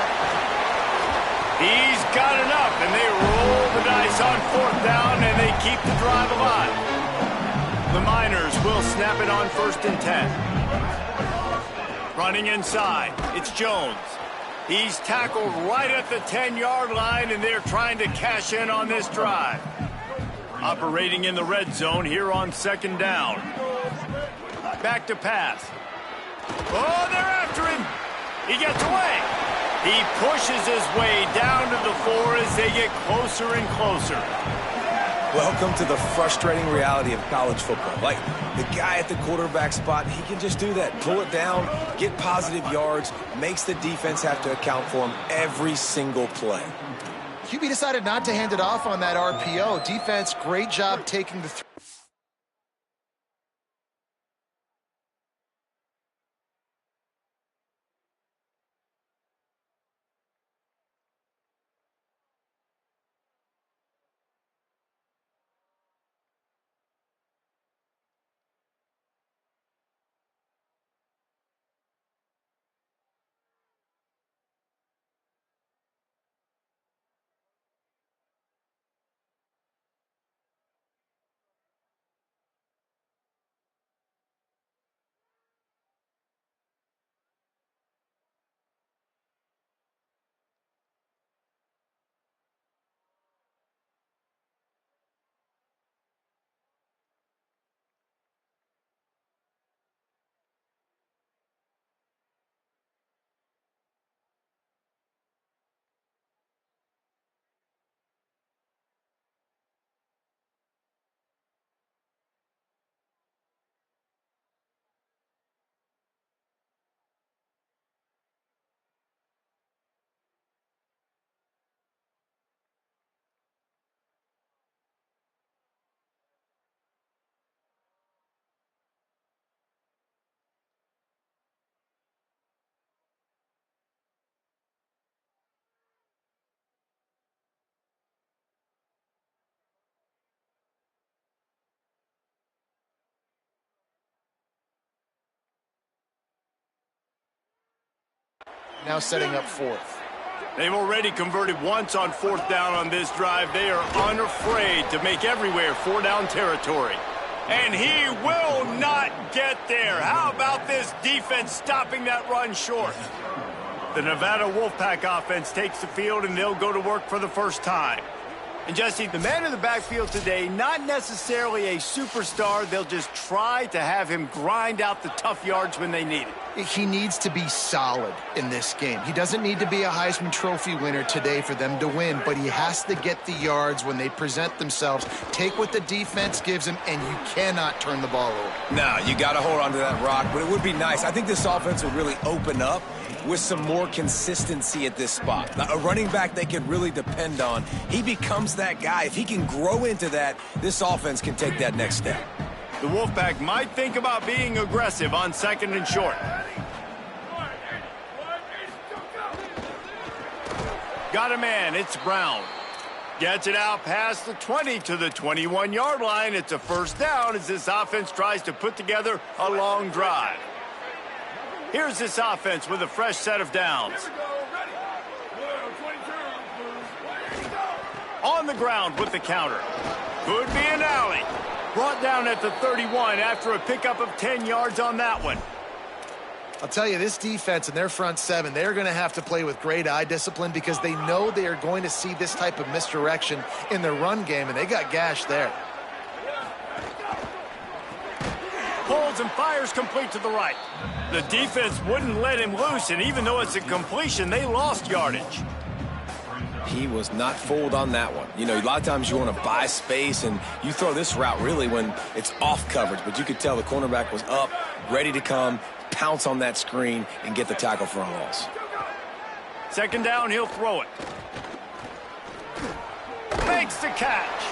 He's got enough, and they roll the dice on 4th down, and they keep the drive alive. The Miners will snap it on 1st and 10. Running inside, it's Jones. He's tackled right at the 10-yard line, and they're trying to cash in on this drive. Operating in the red zone here on 2nd down. Back to pass. Oh, they're after him. He gets away. He pushes his way down to the 4 as they get closer and closer. Welcome to the frustrating reality of college football. Like, the guy at the quarterback spot, he can just do that. Pull it down, get positive yards, makes the defense have to account for him every single play. QB decided not to hand it off on that RPO. Defense, great job taking the now setting up fourth. They've already converted once on fourth down on this drive. They are unafraid to make everywhere four-down territory. And he will not get there. How about this defense stopping that run short? The Nevada Wolfpack offense takes the field, and they'll go to work for the first time. And, Jesse, the man in the backfield today, not necessarily a superstar. They'll just try to have him grind out the tough yards when they need it. He needs to be solid in this game. He doesn't need to be a Heisman Trophy winner today for them to win, but he has to get the yards when they present themselves. Take what the defense gives him, and you cannot turn the ball over. No, you got to hold on to that rock, but it would be nice. I think this offense will really open up with some more consistency at this spot. A running back they can really depend on. He becomes that guy. If he can grow into that, this offense can take that next step. The Wolfpack might think about being aggressive on second and short. Got a man. It's Brown. Gets it out past the 20 to the 21-yard line. It's a first down as this offense tries to put together a long drive. Here's this offense with a fresh set of downs. On the ground with the counter. Could be an alley. Brought down at the 31 after a pickup of 10 yards on that one. I'll tell you, this defense and their front seven, they're going to have to play with great eye discipline because they know they are going to see this type of misdirection in the run game, and they got gashed there. Pulls and fires complete to the right. The defense wouldn't let him loose, and even though it's a completion, they lost yardage. He was not fooled on that one. You know, a lot of times you want to buy space, and you throw this route really when it's off coverage, but you could tell the cornerback was up, ready to come, pounce on that screen, and get the tackle for a loss. Second down, he'll throw it. Makes the catch.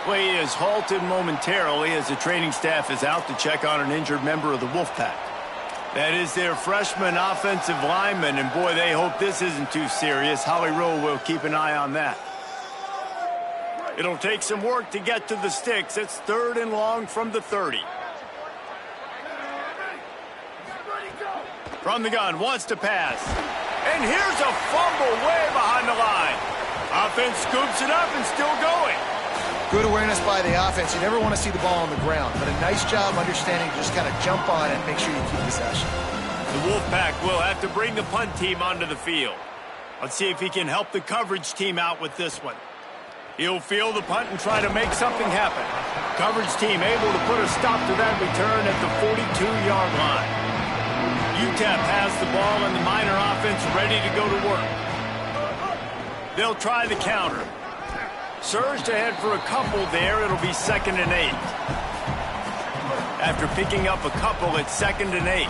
Play is halted momentarily as the training staff is out to check on an injured member of the Wolfpack. That is their freshman offensive lineman, and boy, they hope this isn't too serious. Holly Rowe will keep an eye on that. It'll take some work to get to the sticks. It's third and long from the 30. From the gun, wants to pass. And here's a fumble way behind the line. Offense scoops it up and still going. Good awareness by the offense. You never want to see the ball on the ground, but a nice job understanding to just kind of jump on it and make sure you keep possession. The Wolfpack will have to bring the punt team onto the field. Let's see if he can help the coverage team out with this one. He'll field the punt and try to make something happen. Coverage team able to put a stop to that return at the 42-yard line. UTEP has the ball and the Miner offense ready to go to work. They'll try the counter. Surged ahead for a couple there. It'll be 2nd and 8. After picking up a couple, it's 2nd and 8.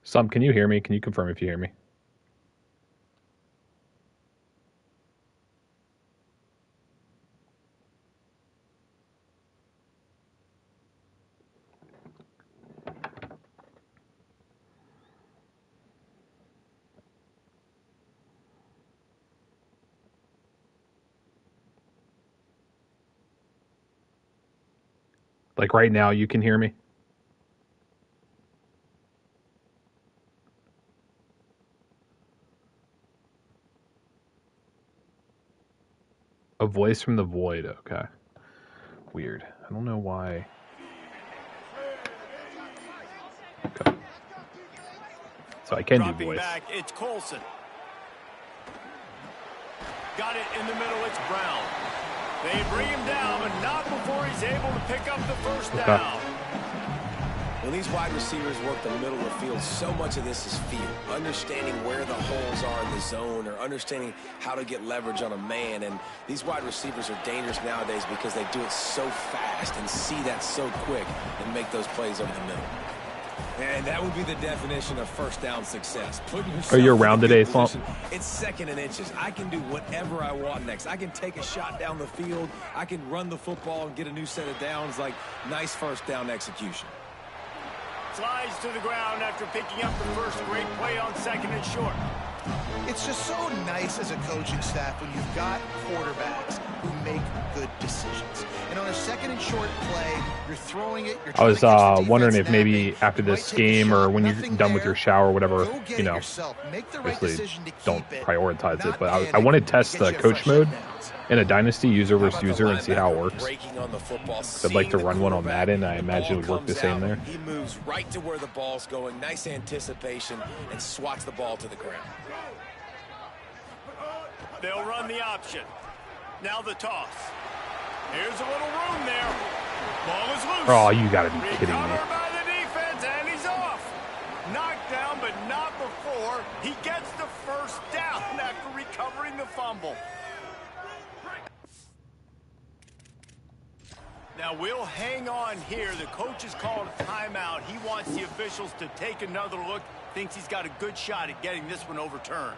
Sam, can you hear me? Can you confirm if you hear me? Like right now, you can hear me? A voice from the void. Okay. Weird. I don't know why. Okay. So I can do voice. Back, it's Colson. Got it in the middle. It's Brown. They bring him down, but not before he's able to pick up the first down. When these wide receivers work the middle of the field, so much of this is feel. Understanding where the holes are in the zone or understanding how to get leverage on a man. And these wide receivers are dangerous nowadays because they do it so fast and see that so quick and make those plays over the middle. And that would be the definition of first down success. Are you around today, Slump? It's second and inches. I can do whatever I want next. I can take a shot down the field. I can run the football and get a new set of downs. Like, nice first down execution. Slides to the ground after picking up the first great play on second and short. It's just so nice as a coaching staff when you've got quarterbacks who make good decisions. And on a second and short play, you're throwing it. I was wondering if maybe after this game or when you're done with your shower or whatever, you know, obviously don't prioritize it. But I want to test the coach mode in a Dynasty user versus user and see how it works. I'd like to run one on Madden. I imagine it would work the same there. He moves right to where the ball's going. Nice anticipation and swats the ball to the ground. They'll run the option. Now the toss. Here's a little room there. Ball is loose. Oh, you got to be kidding me. Recovered by the defense, and he's off. Knocked down, but not before. He gets the first down after recovering the fumble. Now we'll hang on here. The coach has called a timeout. He wants the officials to take another look. Thinks he's got a good shot at getting this one overturned.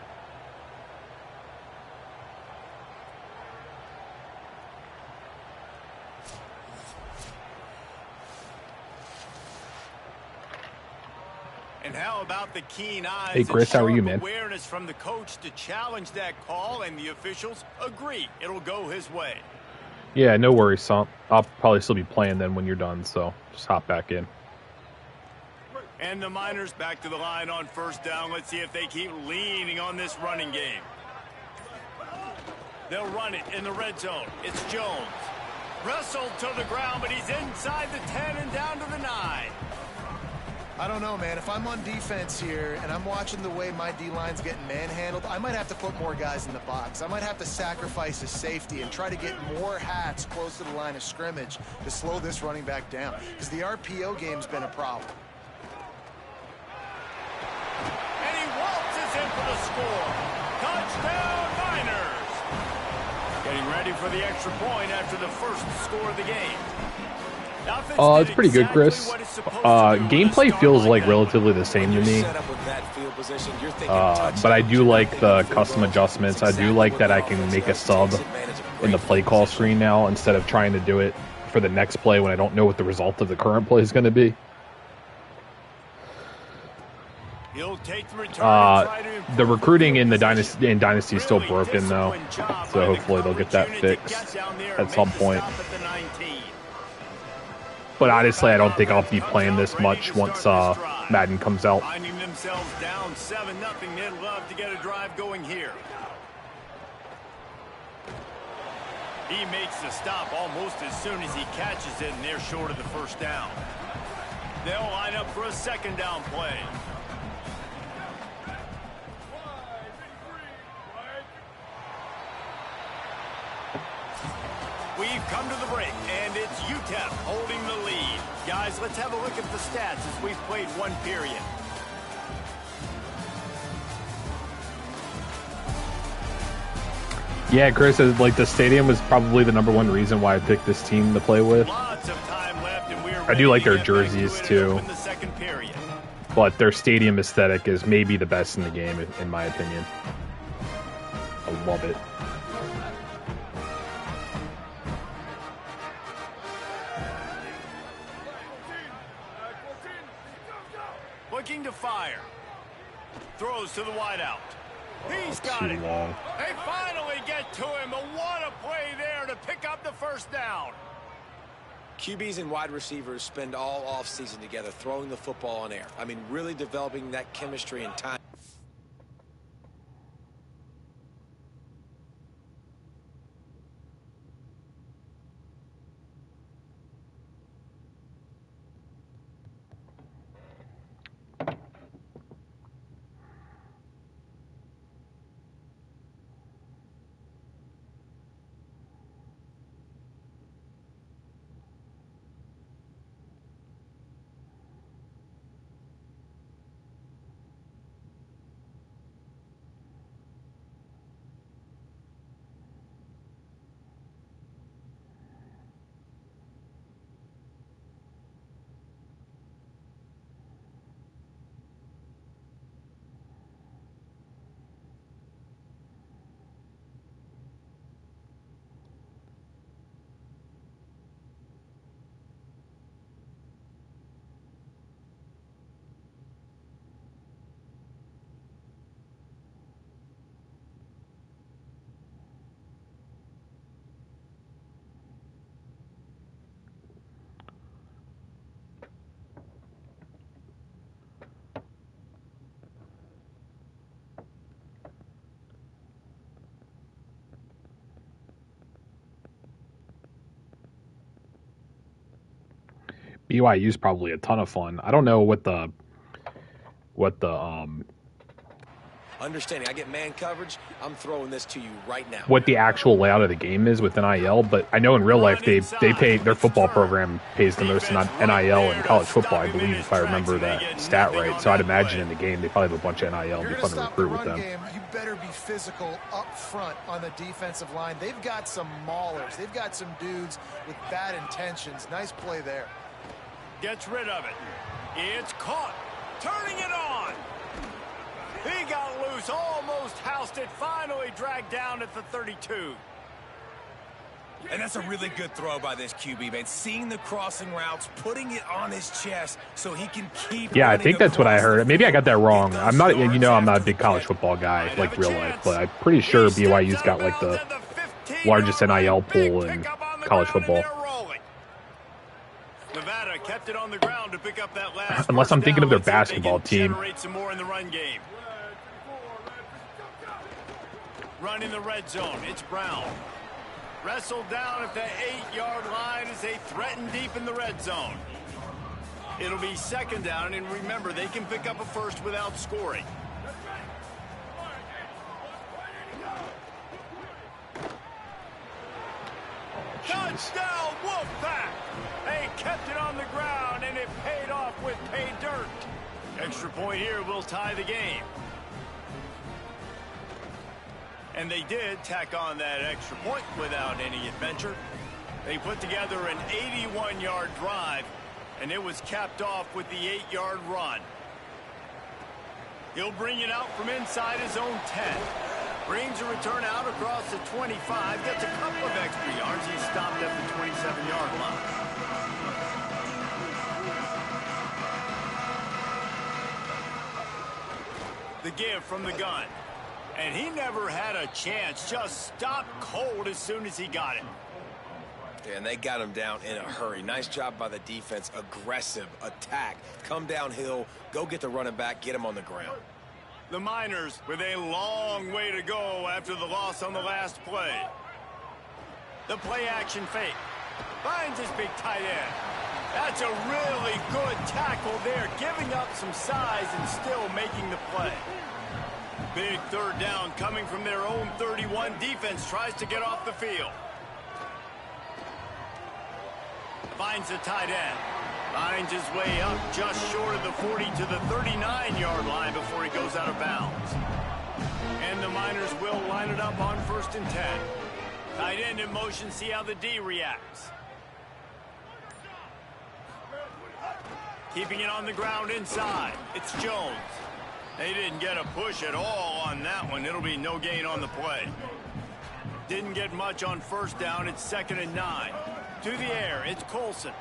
And how about the keen eyes? Hey, Chris, how are you, man? Awareness from the coach to challenge that call, and the officials agree it'll go his way. Yeah, no worries, son. I'll probably still be playing then when you're done, so just hop back in. And the Miners back to the line on first down. Let's see if they keep leaning on this running game. They'll run it in the red zone. It's Jones. Wrestled to the ground, but he's inside the 10 and down to the 9. I don't know, man. If I'm on defense here and I'm watching the way my D-line's getting manhandled, I might have to put more guys in the box. I might have to sacrifice his safety and try to get more hats close to the line of scrimmage to slow this running back down, because the RPO game's been a problem. And he waltzes in for the score. Touchdown, Miners. Getting ready for the extra point after the first score of the game. It's pretty good, Chris. Gameplay feels like relatively the same to me. But I do like the custom adjustments. I do like that I can make a sub in the play call screen now instead of trying to do it for the next play when I don't know what the result of the current play is going to be. The recruiting in the Dynasty is still broken though, so hopefully they'll get that fixed at some point. But honestly, I don't think I'll be playing this much once Madden comes out. Finding themselves down 7-0, they'd love to get a drive going here. He makes the stop almost as soon as he catches it, and they're short of the first down. They'll line up for a second down play. We've come to the break, and it's UTEP holding the lead. Guys, let's have a look at the stats as we've played one period. Yeah, Chris, like the stadium was probably the #1 reason why I picked this team to play with. Lots of time left, and we're I do like their jerseys too, in the second period. but their stadium aesthetic is maybe the best in the game, in my opinion. I love it. Looking to fire. Throws to the wideout. He's got it. They finally get to him, but what a play there to pick up the first down. QBs and wide receivers spend all offseason together throwing the football on air. I mean, really developing that chemistry and time. BYU's probably a ton of fun. I don't know what the understanding. I get man coverage. I'm throwing this to you right now. What the actual layout of the game is with NIL, but I know in real life they pay, their football program pays the most in NIL in college football, I believe, if I remember that stat right. So I'd imagine in the game they probably have a bunch of NIL. It'd be fun to recruit with them. You better be physical up front on the defensive line. They've got some maulers. They've got some dudes with bad intentions. Nice play there. Gets rid of it. It's caught. Turning it on. He got loose, almost housed it, finally dragged down at the 32. And that's a really good throw by this QB, man. Seeing the crossing routes, putting it on his chest so he can keep. Yeah, I think that's what I heard. Maybe I got that wrong. I'm not, I'm not a big college football guy like real life, but I'm pretty sure BYU's got like the largest NIL pool in college football. Nevada kept it on the ground to pick up that last. Unless I'm thinking of their basketball team. Some more in the run game. Run in the red zone. It's Brown. Wrestled down at the 8-yard line as they threaten deep in the red zone. It'll be second down, and remember, they can pick up a first without scoring. Touchdown, Wolfpack! They kept it on the ground, and it paid off with pay dirt. Extra point here will tie the game. And they did tack on that extra point without any adventure. They put together an 81-yard drive, and it was capped off with the 8-yard run. He'll bring it out from inside his own 10. Brings a return out across the 25. Gets a couple of extra yards. He's stopped at the 27-yard line. The give from the gun. And he never had a chance. Just stopped cold as soon as he got it. Yeah, and they got him down in a hurry. Nice job by the defense. Aggressive attack. Come downhill. Go get the running back. Get him on the ground. The Miners with a long way to go after the loss on the last play. The play action fake. Finds his big tight end. That's a really good tackle there. Giving up some size and still making the play. Big third down coming from their own 31. Defense tries to get off the field. Finds the tight end. Finds his way up just short of the 40 to the 39-yard line before he goes out of bounds. And the Miners will line it up on 1st and 10. Tight end in motion, see how the D reacts. Keeping it on the ground inside. It's Jones. They didn't get a push at all on that one. It'll be no gain on the play. Didn't get much on 1st down. It's 2nd and 9. To the air, it's Colson.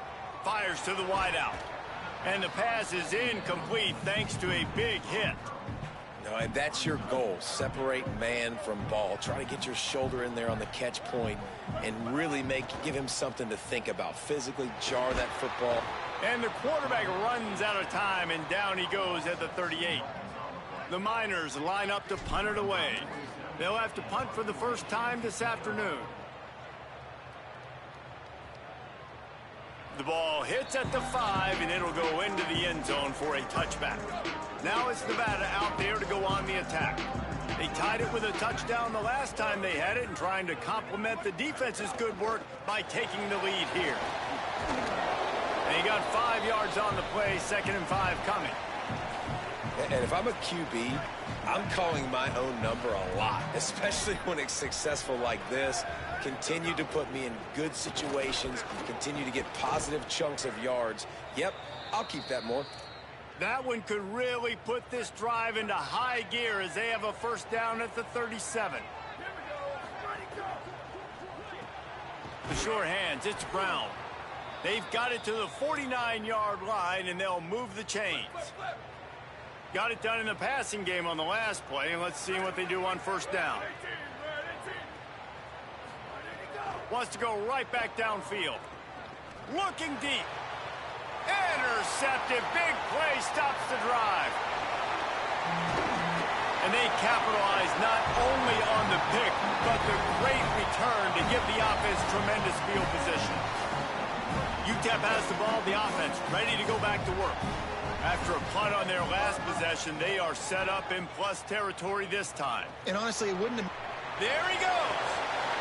Fires to the wideout. And the pass is incomplete thanks to a big hit. No, and that's your goal. Separate man from ball. Try to get your shoulder in there on the catch point and really give him something to think about. Physically jar that football. And the quarterback runs out of time, and down he goes at the 38. The Miners line up to punt it away. They'll have to punt for the first time this afternoon. The ball hits at the 5, and it'll go into the end zone for a touchback. Now it's Nevada out there to go on the attack. They tied it with a touchdown the last time they had it and trying to complement the defense's good work by taking the lead here. And he got 5 yards on the play, 2nd and 5 coming. And if I'm a QB, I'm calling my own number a lot, especially when it's successful like this. Continue to put me in good situations, continue to get positive chunks of yards. Yep, I'll keep that more. That one could really put this drive into high gear as they have a 1st down at the 37. The short hands, it's Brown. They've got it to the 49-yard line, and they'll move the chains. Got it done in the passing game on the last play, and let's see what they do on 1st down. Wants to go right back downfield. Looking deep. Intercepted. Big play stops the drive. And they capitalize not only on the pick, but the great return to give the offense tremendous field position. UTEP has the ball, the offense ready to go back to work. After a punt on their last possession, they are set up in plus territory this time. And honestly, it wouldn't have... There he goes.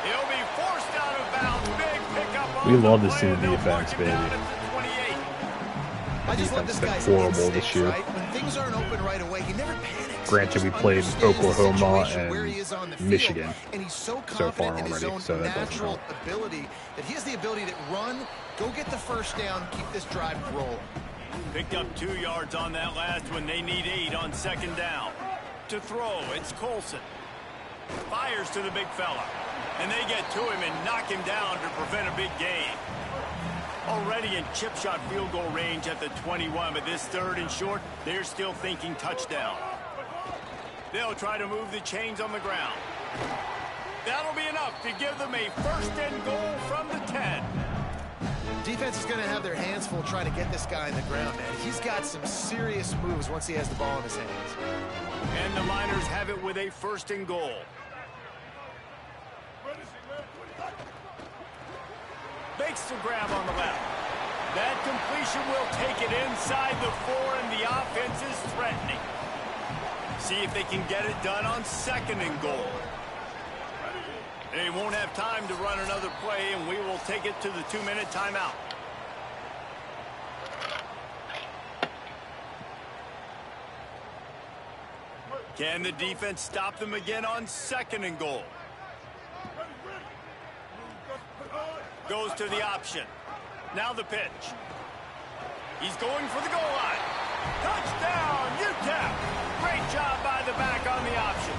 He'll be forced out of bounds. Big pickup on We love the to see play, the defense, baby. I just love this guy's horrible this year. right? When things aren't open right away, he never panics. Granted, we played Oklahoma and Michigan and he's so so far confident in his already, own so that doesn't natural help. ability that he has the ability to run, go get the first down, keep this drive rolling. Picked up 2 yards on that last one. They need 8 on second down. To throw, it's Colson. Fires to the big fella. And they get to him and knock him down to prevent a big gain. Already in chip shot field goal range at the 21, but this 3rd and short, they're still thinking touchdown. They'll try to move the chains on the ground. That'll be enough to give them a 1st and goal from the 10. Defense is going to have their hands full trying to get this guy in the ground, man. He's got some serious moves once he has the ball in his hands. And the Miners have it with a 1st and goal. Makes the grab on the left. That completion will take it inside the 4, and the offense is threatening. See if they can get it done on 2nd and goal. They won't have time to run another play, and we will take it to the 2-minute timeout. Can the defense stop them again on 2nd and goal? Goes to the option. Now the pitch. He's going for the goal line. Touchdown, UTEP! Great job by the back on the option.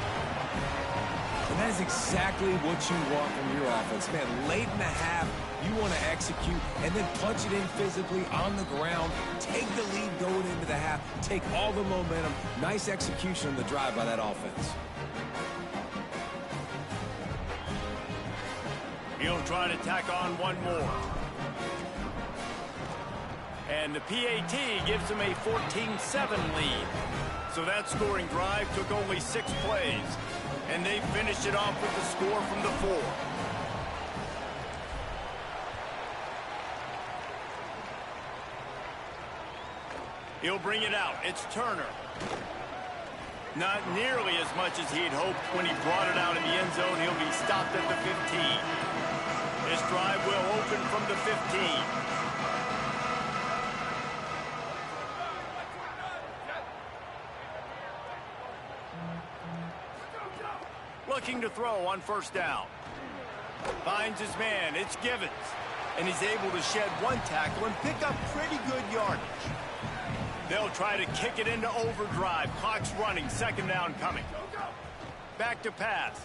And that is exactly what you want from your offense, man. Late in the half, you want to execute and then punch it in physically on the ground. Take the lead going into the half. Take all the momentum. Nice execution on the drive by that offense. He'll try to tack on one more. And the PAT gives him a 14-7 lead. So that scoring drive took only 6 plays. And they finished it off with the score from the 4. He'll bring it out. It's Turner. Not nearly as much as he'd hoped when he brought it out in the end zone. He'll be stopped at the 15. This drive will open from the 15. Looking to throw on 1st down. Finds his man. It's Givens. And he's able to shed 1 tackle and pick up pretty good yardage. They'll try to kick it into overdrive. Clock's running. 2nd down coming. Back to pass.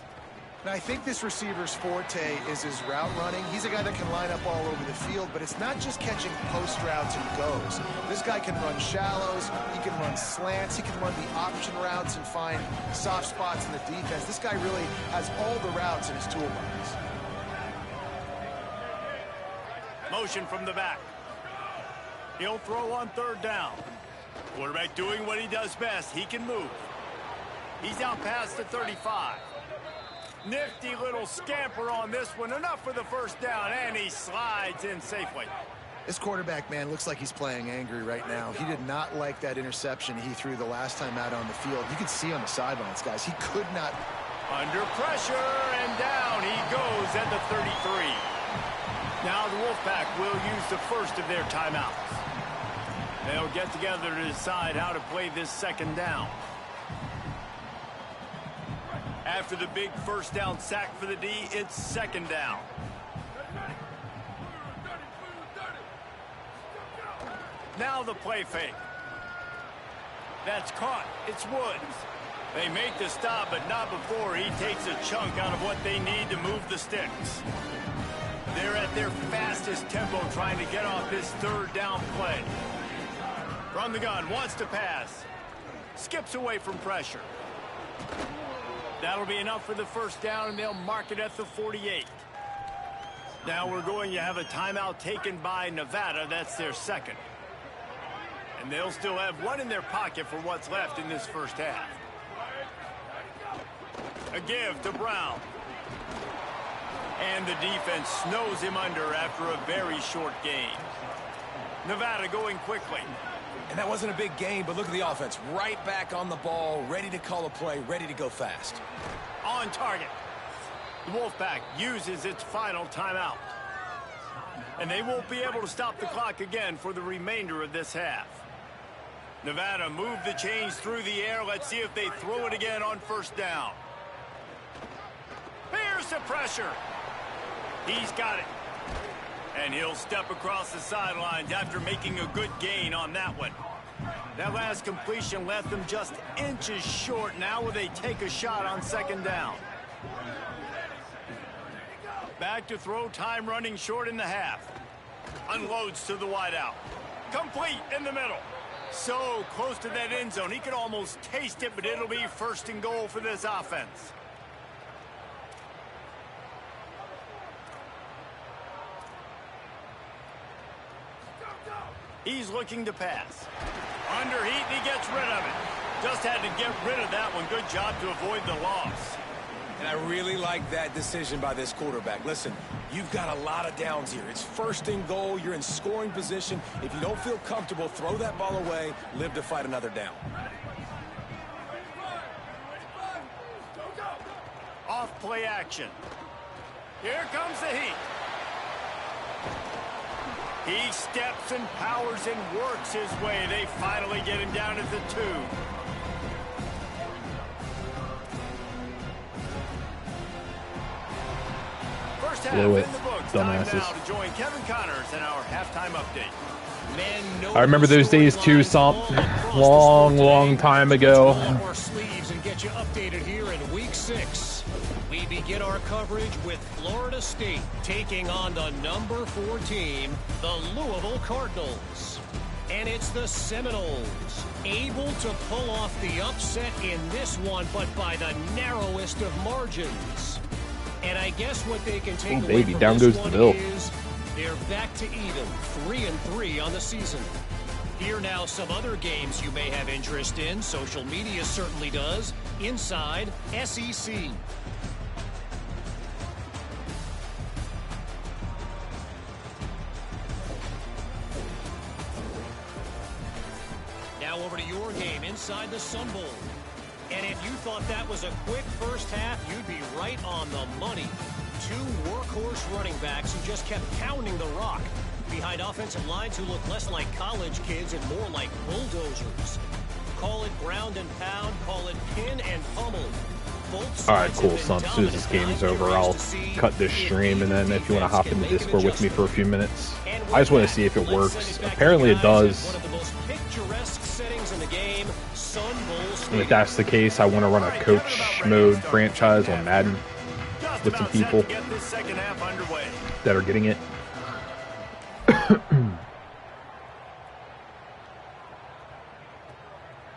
Now, I think this receiver's forte is his route running. He's a guy that can line up all over the field, but it's not just catching post routes and goes. This guy can run shallows, he can run slants, he can run the option routes and find soft spots in the defense. This guy really has all the routes in his toolbox. Motion from the back. He'll throw on 3rd down. Quarterback doing what he does best. He can move. He's out past the 35. Nifty little scamper on this one. Enough for the 1st down, and he slides in safely. This quarterback, man, looks like he's playing angry right now. He did not like that interception he threw the last time out on the field. You could see on the sidelines, guys. He could not. Under pressure, and down he goes at the 33. Now the Wolfpack will use the 1st of their timeouts. They'll get together to decide how to play this 2nd down. After the big 1st down sack for the D, it's 2nd down. Now the play fake. That's caught. It's Woods. They make the stop, but not before he takes a chunk out of what they need to move the sticks. They're at their fastest tempo trying to get off this 3rd down play. From the gun, wants to pass. Skips away from pressure. That'll be enough for the 1st down, and they'll mark it at the 48. Now we're going to have a timeout taken by Nevada. That's their 2nd. And they'll still have 1 in their pocket for what's left in this 1st half. A give to Brown. And the defense snows him under after a very short game. Nevada going quickly. And that wasn't a big game, but look at the offense. Right back on the ball, ready to call a play, ready to go fast. On target. The Wolfpack uses its final timeout. And they won't be able to stop the clock again for the remainder of this half. Nevada moved the chains through the air. Let's see if they throw it again on first down. Here's the pressure. He's got it. And he'll step across the sidelines after making a good gain on that one. That last completion left them just inches short. Now will they take a shot on second down? Back to throw, time running short in the half. Unloads to the wideout. Complete in the middle. So close to that end zone. He could almost taste it, but it'll be first and goal for this offense. He's looking to pass. Under heat, and he gets rid of it. Just had to get rid of that one. Good job to avoid the loss. And I really like that decision by this quarterback. Listen, you've got a lot of downs here. It's first and goal. You're in scoring position. If you don't feel comfortable, throw that ball away. Live to fight another down. Off play action. Here comes the heat. He steps and powers and works his way. They finally get him down at the 2. First half in the books. Time now to join Kevin Connors in our halftime update. I remember those days too, long time ago. Our sleeves and get you updated here in week 6. We begin our coverage with Florida State taking on the number 4 team, the Louisville Cardinals. And it's the Seminoles, able to pull off the upset in this one, but by the narrowest of margins. And I guess what they can take away from down this goes one the bill. is they're back to even, 3-3 on the season. Here now some other games you may have interest in. Social media certainly does. Inside SEC. Now over to your game inside the Sun Bowl. And if you thought that was a quick first half, you'd be right on the money. 2 workhorse running backs who just kept pounding the rock behind offensive lines who look less like college kids and more like bulldozers. Call it ground and pound, call it pin and pummel. Alright, cool. So as soon as this game is over, I'll cut this stream, and then if you want to hop into Discord with me for a few minutes, I just want to see if it works. Apparently it does. And if that's the case, I want to run a coach mode franchise on Madden with some people that are getting it.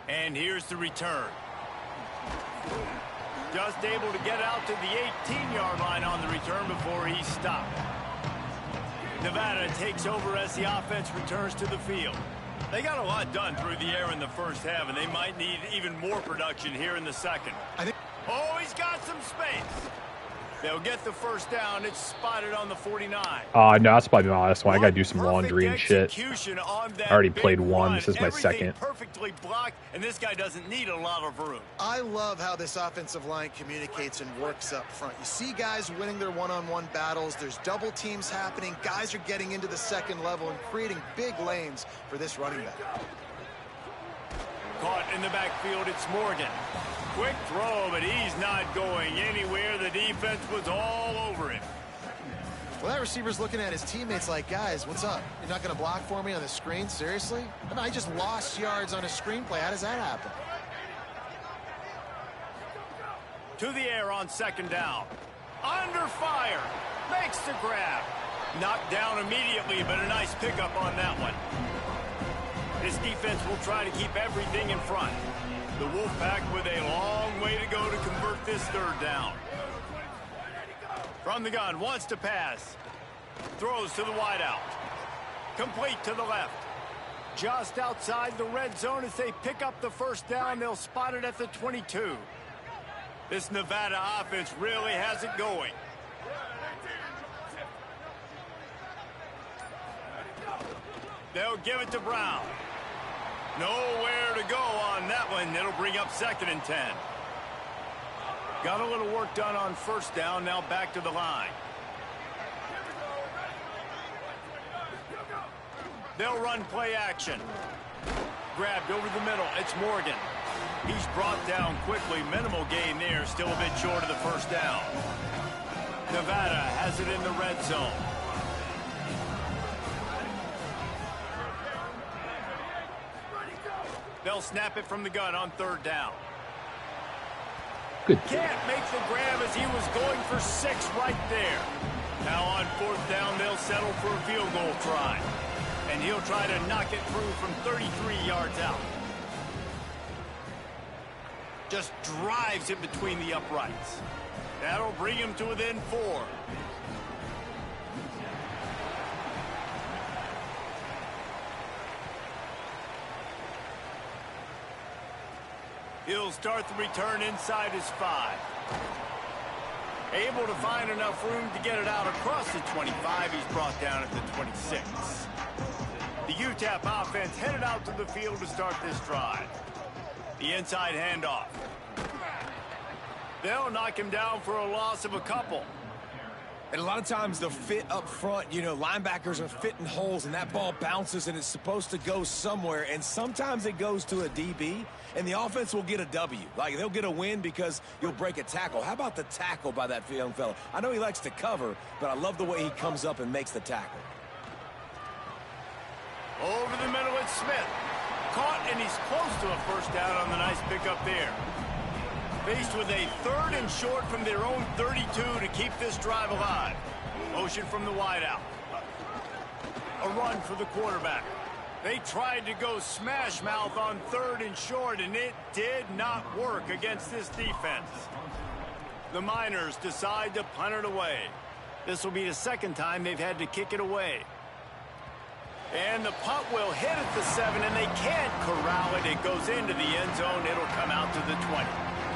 And here's the return. Just able to get out to the 18-yard line on the return before he stopped. Nevada takes over as the offense returns to the field. They got a lot done through the air in the first half, and they might need even more production here in the second. Oh, he's got some space. They'll get the first down. It's spotted on the 49. No, that's probably my last one. I got to do some laundry and shit. I already played one. This is my second. Perfectly blocked, and this guy doesn't need a lot of room. I love how this offensive line communicates and works up front. You see guys winning their one-on-one battles. There's double teams happening. Guys are getting into the second level and creating big lanes for this running back. Caught in the backfield, it's Morgan. Quick throw, but he's not going anywhere. The defense was all over him. Well, that receiver's looking at his teammates like, guys, what's up? You're not going to block for me on the screen? Seriously? I mean, I just lost yards on a screenplay. How does that happen? To the air on second down. Under fire. Makes the grab. Knocked down immediately, but a nice pickup on that one. This defense will try to keep everything in front. The Wolfpack with a long way to go to convert this third down. From the gun, wants to pass. Throws to the wideout. Complete to the left. Just outside the red zone as they pick up the first down. They'll spot it at the 22. This Nevada offense really has it going. They'll give it to Brown. Nowhere to go on that one. It'll bring up 2nd and 10. Got a little work done on first down. Now back to the line. They'll run play action. Grabbed over the middle. It's Morgan. He's brought down quickly. Minimal gain there. Still a bit short of the first down. Nevada has it in the red zone. They'll snap it from the gun on 3rd down. Good. Can't make the grab as he was going for 6 right there. Now on 4th down, they'll settle for a field goal try. And he'll try to knock it through from 33 yards out. Just drives it between the uprights. That'll bring him to within 4. He'll start the return inside his 5. Able to find enough room to get it out across the 25. He's brought down at the 26. The UTEP offense headed out to the field to start this drive. The inside handoff. They'll knock him down for a loss of a couple. And a lot of times the fit up front, you know, linebackers are fitting holes and that ball bounces and it's supposed to go somewhere. And sometimes it goes to a DB and the offense will get a W. Like they'll get a win because you'll break a tackle. How about the tackle by that young fella? I know he likes to cover, but I love the way he comes up and makes the tackle. Over the middle, it's Smith. Caught, and he's close to a first down on the nice pickup there. Faced with a 3rd and short from their own 32 to keep this drive alive. Motion from the wideout. A run for the quarterback. They tried to go smash mouth on 3rd and short, and it did not work against this defense. The Miners decide to punt it away. This will be the 2nd time they've had to kick it away. And the punt will hit at the 7, and they can't corral it. It goes into the end zone. It'll come out to the 20.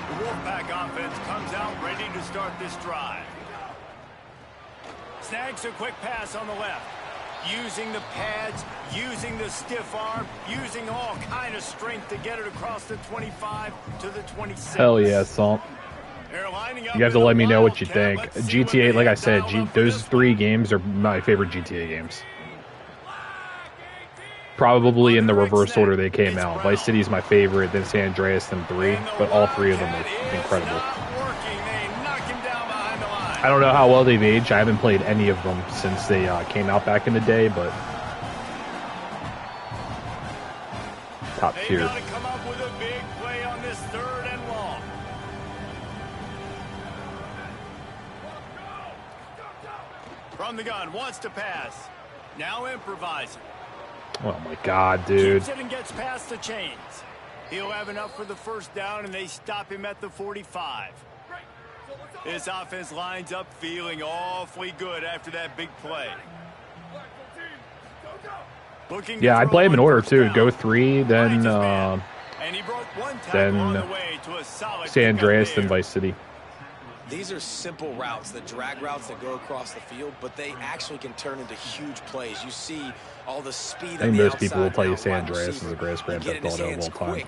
The Wolfpack offense comes out ready to start this drive. Snags a quick pass on the left. Using the pads, using the stiff arm, using all kind of strength to get it across the 25 to the 26. Hell yeah, Salt. You guys will let me know what you think. GTA, like I said, those 3 games are my favorite GTA games. Probably in the reverse order they came out. Vice City is my favorite, then San Andreas, then 3. But all 3 of them are incredible. I don't know how well they've aged. I haven't played any of them since they came out back in the day, but top tier. Come up with a big play on this 3rd and long. From the gun, wants to pass. Now improvising. Oh my God, dude. Keeps it and gets past the chains. He'll have enough for the first down, and they stop him at the 45. This offense lines up feeling awfully good after that big play. Yeah, I'd play him in order too. Go 3, then San Andreas, then Vice City. These are simple routes, the drag routes that go across the field, but they actually can turn into huge plays. You see all the speed. I think most people will tell you San Andreas is the greatest Grand Theft Auto of all time.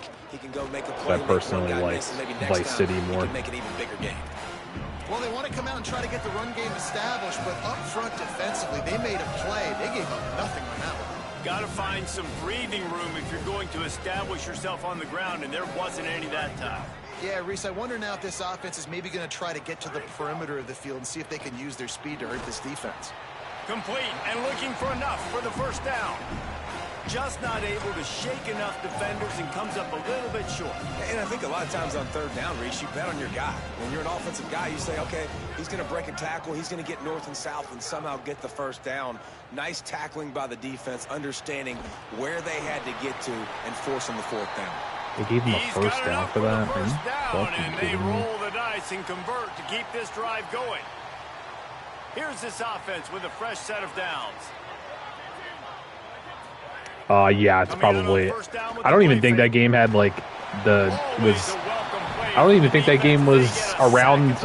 I personally like Vice City more. Make an even bigger game. Well, they want to come out and try to get the run game established, but up front defensively, they made a play. They gave up nothing on that one. Got to find some breathing room if you're going to establish yourself on the ground, and there wasn't any that time. Yeah, Reese, I wonder now if this offense is maybe going to try to get to the perimeter of the field and see if they can use their speed to hurt this defense. Complete and looking for enough for the first down. Just not able to shake enough defenders and comes up a little bit short. And I think a lot of times on 3rd down, Reese, you bet on your guy. When you're an offensive guy, you say, okay, he's going to break a tackle, he's going to get north and south and somehow get the first down. Nice tackling by the defense, understanding where they had to get to and forcing the 4th down. They gave him a first down for that. And they roll the dice and convert to keep this drive going. Here's this offense with a fresh set of downs. Yeah, it's probably. I don't even think that game had like I don't even think that game was around.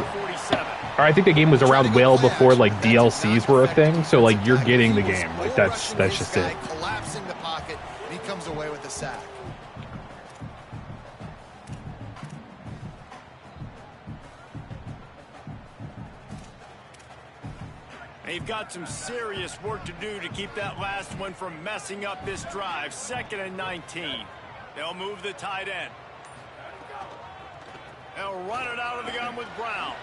Or I think the game was around well before like DLCs were a thing. So like you're getting the game. Like that's just it. comes away with a sack. They've got some serious work to do to keep that last one from messing up this drive. 2nd and 19. They'll move the tight end. They'll run it out of the gun with Brown.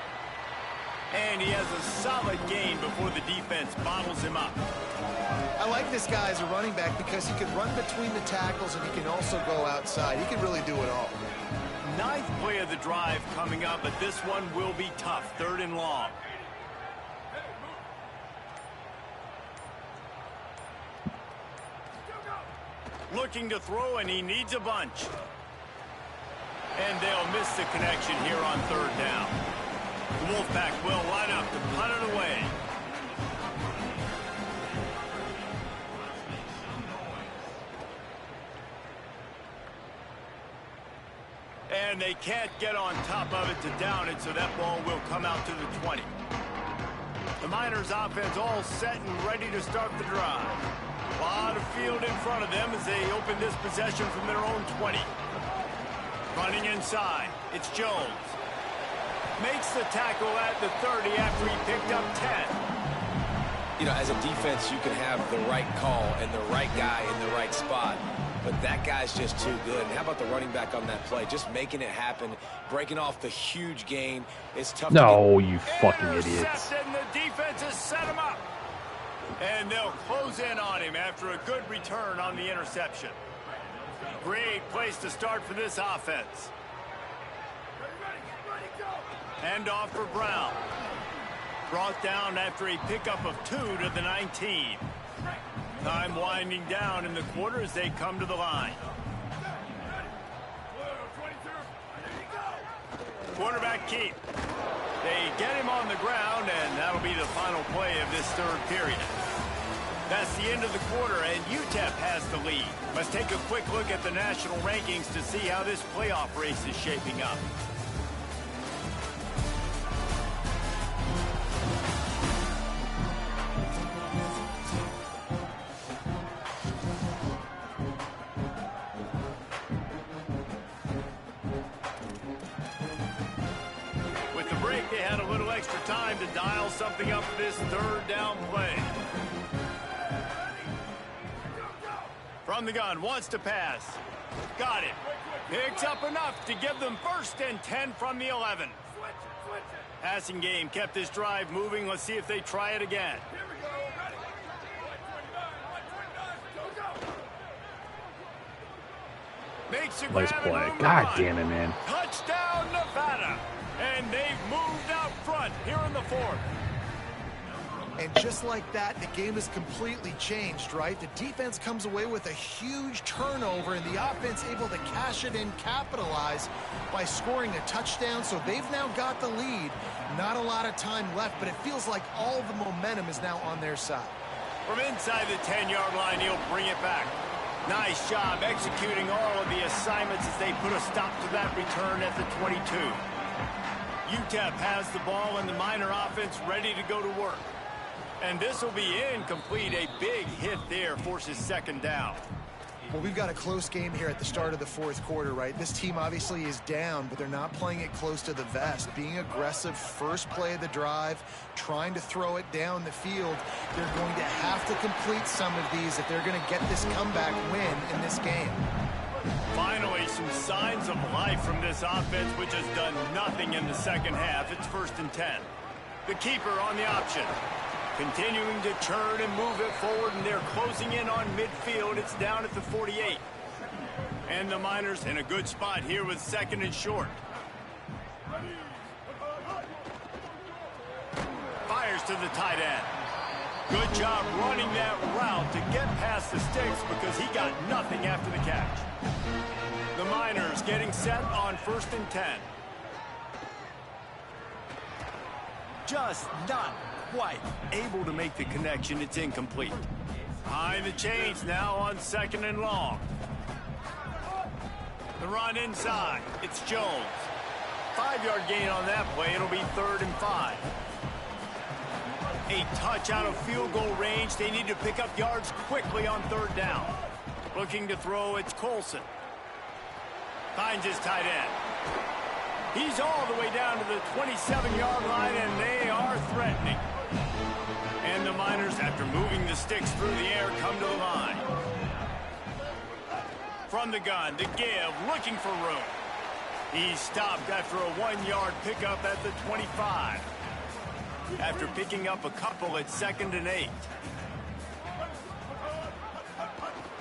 And he has a solid gain before the defense bottles him up. I like this guy as a running back because he can run between the tackles and he can also go outside. He can really do it all. 9th play of the drive coming up, but this one will be tough. 3rd and long. Looking to throw, and he needs a bunch. And they'll miss the connection here on 3rd down. The Wolfpack will line up to punt it away. And they can't get on top of it to down it, so that ball will come out to the 20. The Miners offense all set and ready to start the drive. A lot of field in front of them as they open this possession from their own 20. Running inside, it's Jones. Makes the tackle at the 30 after he picked up 10. You know, as a defense, you can have the right call and the right guy in the right spot, but that guy's just too good. And how about the running back on that play? Just making it happen, breaking off the huge gain. It's tough. No, you fucking idiots. And the defense has set him up. And they'll close in on him after a good return on the interception. Great place to start for this offense. Hand off for Brown. Brought down after a pickup of 2 to the 19. Time winding down in the quarter as they come to the line. Quarterback keep. They get him on the ground, and that'll be the final play of this 3rd period. That's the end of the quarter, and UTEP has the lead. Let's take a quick look at the national rankings to see how this playoff race is shaping up. With the break, they had a little extra time to dial something up for this 3rd down play. From the gun, wants to pass. Got it. Picks up enough to give them 1st and 10 from the 11. Passing game kept this drive moving. Let's see if they try it again. Makes a Nice grab play. and God damn it, man. Touchdown, Nevada. And they've moved out front here in the 4th. And just like that, the game is completely changed, right? The defense comes away with a huge turnover, and the offense able to cash it in, capitalize by scoring a touchdown. So they've now got the lead. Not a lot of time left, but it feels like all the momentum is now on their side. From inside the 10-yard line, he'll bring it back. Nice job executing all of the assignments as they put a stop to that return at the 22. UTEP has the ball, and the Miner offense ready to go to work. And this will be incomplete. A big hit there forces 2nd down. Well, we've got a close game here at the start of the 4th quarter, right? This team obviously is down, but they're not playing it close to the vest. Being aggressive, first play of the drive, trying to throw it down the field. They're going to have to complete some of these if they're going to get this comeback win in this game. Finally, some signs of life from this offense, which has done nothing in the 2nd half. It's 1st and 10. The keeper on the option. Continuing to churn and move it forward, and they're closing in on midfield. It's down at the 48. And the Miners in a good spot here with 2nd and short. Fires to the tight end. Good job running that route to get past the sticks because he got nothing after the catch. The Miners getting set on 1st and 10. Just not quite able to make the connection. It's incomplete. Behind the chains now on 2nd and long. The run inside. It's Jones. 5-yard gain on that play. It'll be 3rd and 5. A touch out of field goal range. They need to pick up yards quickly on 3rd down. Looking to throw, it's Colson. Finds his tight end. He's all the way down to the 27-yard line, and they are threatening. And the Miners, after moving the sticks through the air, come to the line. From the gun to give, looking for room. He stopped after a 1-yard pickup at the 25. After picking up a couple at 2nd and 8.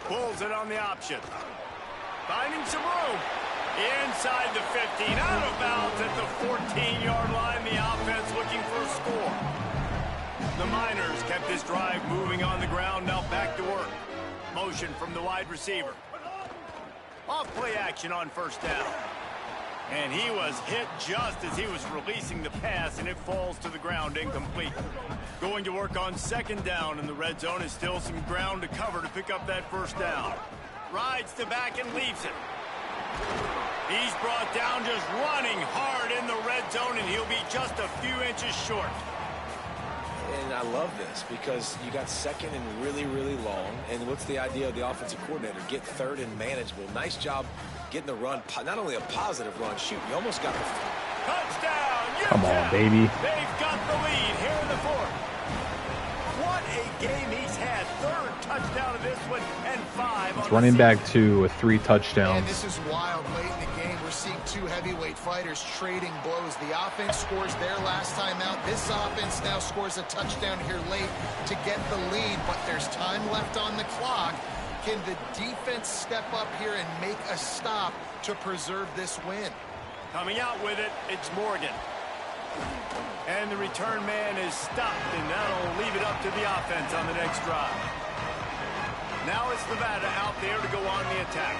Pulls it on the option. Finding some room. Inside the 15. Out of bounds at the 14-yard line. The offense looking for a score. The Miners kept this drive moving on the ground. Now back to work. Motion from the wide receiver. Off play action on first down. And he was hit just as he was releasing the pass, and it falls to the ground incomplete. Going to work on 2nd down, and the red zone is still some ground to cover to pick up that first down. Rides to back and leaves it. He's brought down just running hard in the red zone, and he'll be just a few inches short. And I love this because you got 2nd and really, really long. And what's the idea of the offensive coordinator? Get 3rd and manageable. Nice job getting the run, not only a positive run, shoot, you almost got the touchdown. Come on, baby. They've got the lead here in the 4th. What a game he's had. 3rd touchdown of this one and 5 on it's running back to 3 touchdowns. And this is wild. Late in the game, we're seeing 2 heavyweight fighters trading blows. The offense scores their last time out. This offense now scores a touchdown here late to get the lead, but there's time left on the clock. Can the defense step up here and make a stop to preserve this win? Coming out with it, it's Morgan. And the return man is stopped, and that'll leave it up to the offense on the next drive. Now it's Nevada out there to go on the attack.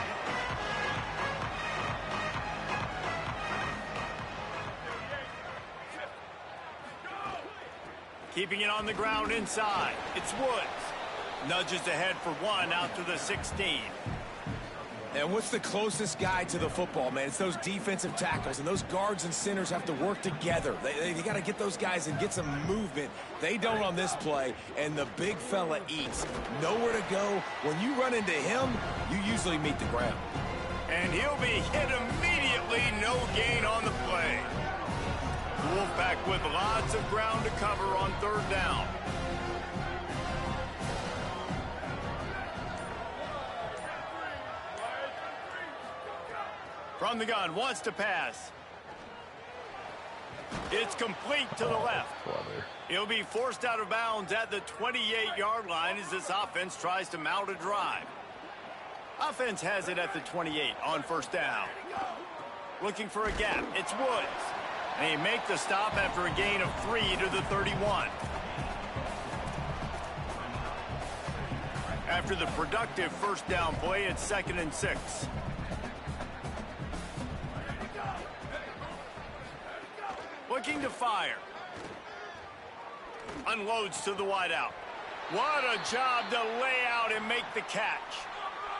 Keeping it on the ground inside, it's Woods. Nudges ahead for 1 out to the 16. And what's the closest guy to the football, man? It's those defensive tackles, and those guards and centers have to work together. They got to get those guys and get some movement. They don't on this play, and the big fella eats. Nowhere to go. When you run into him, you usually meet the ground. And he'll be hit immediately. No gain on the play. Wolfpack with lots of ground to cover on 3rd down. From the gun, wants to pass. It's complete to the left. He'll be forced out of bounds at the 28-yard line as this offense tries to mount a drive. Offense has it at the 28 on 1st down. Looking for a gap, it's Woods. And he makes the stop after a gain of 3 to the 31. After the productive 1st down play, it's 2nd and 6. Looking to fire. Unloads to the wideout. What a job to lay out and make the catch.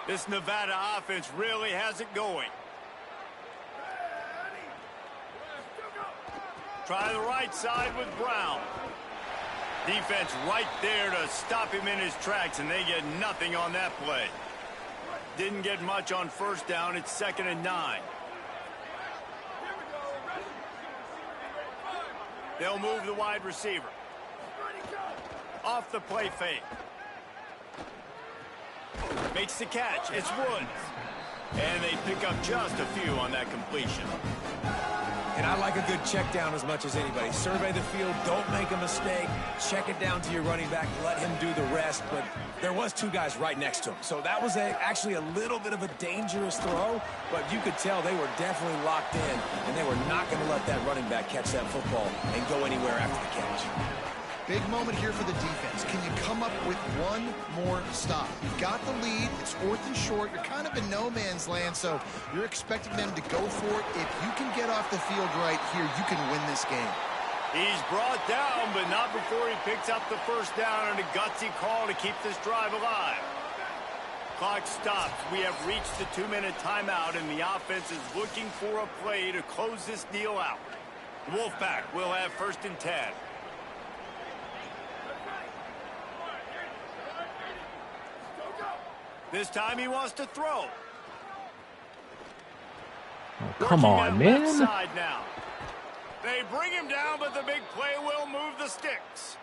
This Nevada offense really has it going. Try the right side with Brown. Defense right there to stop him in his tracks, and they get nothing on that play. Didn't get much on 1st down. It's 2nd and 9. They'll move the wide receiver. Off the play fake. Makes the catch. It's Woods. And they pick up just a few on that completion. And I like a good check down as much as anybody. Survey the field, don't make a mistake, check it down to your running back, let him do the rest. But there was 2 guys right next to him. So that was actually a little bit of a dangerous throw, but you could tell they were definitely locked in, and they were not going to let that running back catch that football and go anywhere after the catch. Big moment here for the defense. Can you come up with one more stop? You've got the lead. It's 4th and short. You're kind of in no man's land, so you're expecting them to go for it. If you can get off the field right here, you can win this game. He's brought down, but not before he picks up the 1st down and a gutsy call to keep this drive alive. Clock stops. We have reached the 2-minute timeout, and the offense is looking for a play to close this deal out. Wolfpack will have 1st and 10. This time he wants to throw. Oh, come on, man. Side now. They bring him down, but the big play will move the sticks.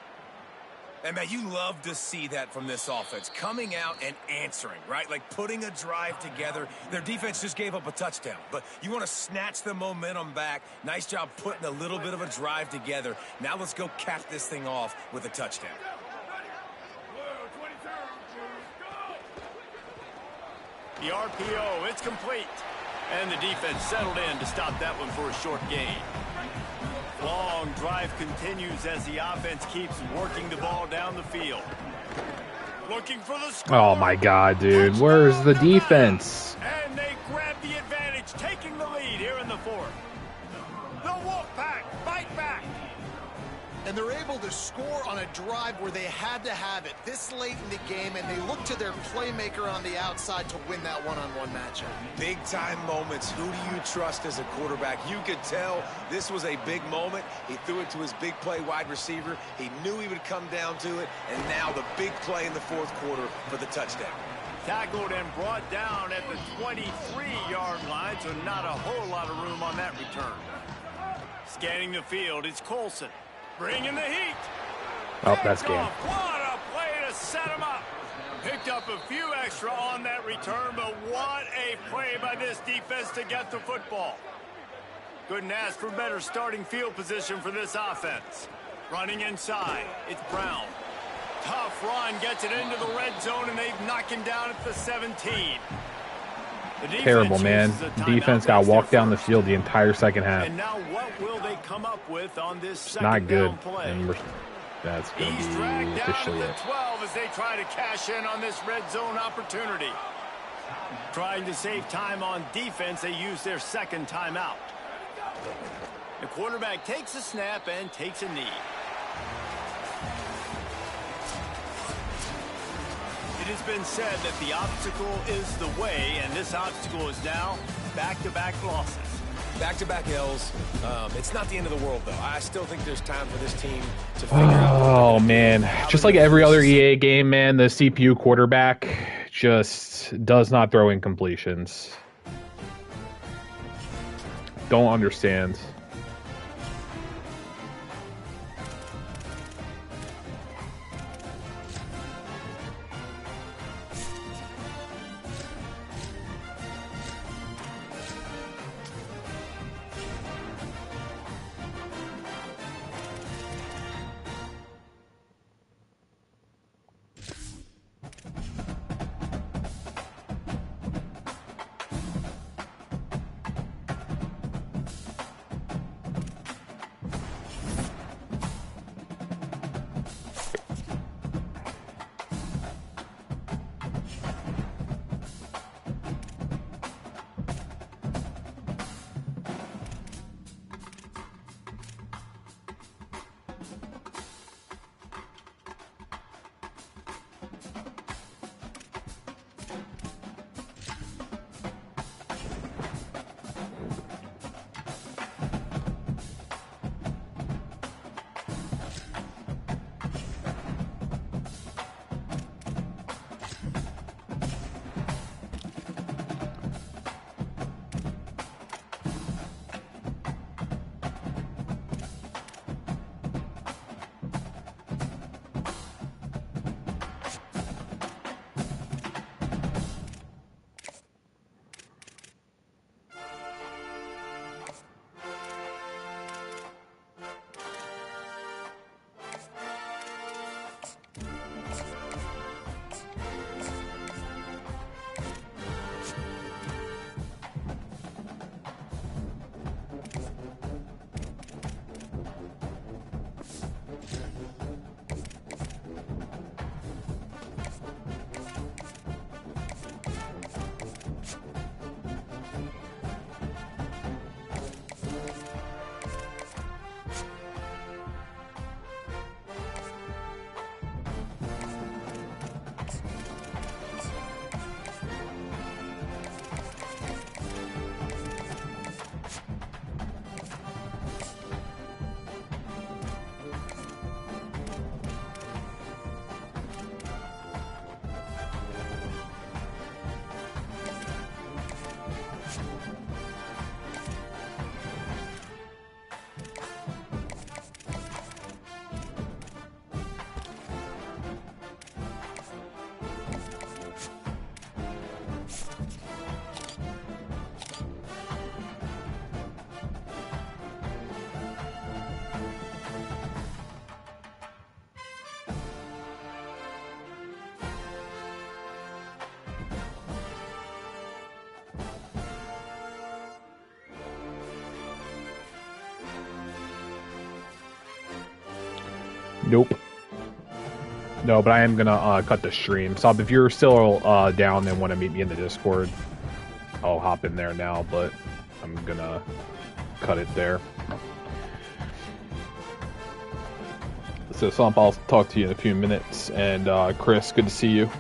And, man, you love to see that from this offense. Coming out and answering, right? Like putting a drive together. Their defense just gave up a touchdown. But you want to snatch the momentum back. Nice job putting a little bit of a drive together. Now let's go cap this thing off with a touchdown. The RPO, it's complete. And the defense settled in to stop that one for a short gain. Long drive continues as the offense keeps working the ball down the field. Looking for the score. Oh, my God, dude. Where's the defense? And they grab the advantage, taking the lead here in the fourth. The Wolfpack fight back. And they're able to score on a drive where they had to have it this late in the game, and they look to their playmaker on the outside to win that one-on-one matchup. Big-time moments. Who do you trust as a quarterback? You could tell this was a big moment. He threw it to his big play wide receiver. He knew he would come down to it, and now the big play in the fourth quarter for the touchdown. Tackled and brought down at the 23-yard line, so not a whole lot of room on that return. Scanning the field, it's Colson. Bringing the heat. Oh, that's game. What a play to set him up. Picked up a few extra on that return, but what a play by this defense to get the football. Couldn't ask for better starting field position for this offense. Running inside, it's Brown. Tough run, gets it into the red zone, and they've knocked him down at the 17. Terrible, man. Defense got walked down the field the entire second half. And now what will they come up with on this second Not good. down play? And that's going to be officially it. 12 as they try to cash in on this red zone opportunity. Trying to save time on defense, they use their second timeout. The quarterback takes a snap and takes a knee. It has been said that the obstacle is the way, and this obstacle is now back-to-back losses. Back-to-back L's. It's not the end of the world, though. I still think there's time for this team to figure out. Oh, man. Just like every other EA game, man, the CPU quarterback just does not throw incompletions. Don't understand. Nope. No, but I am gonna cut the stream. So if you're still down and want to meet me in the Discord, I'll hop in there now, but I'm gonna cut it there. So Sump, I'll talk to you in a few minutes, and Chris, good to see you.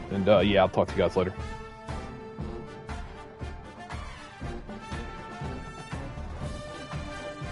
And yeah, I'll talk to you guys later.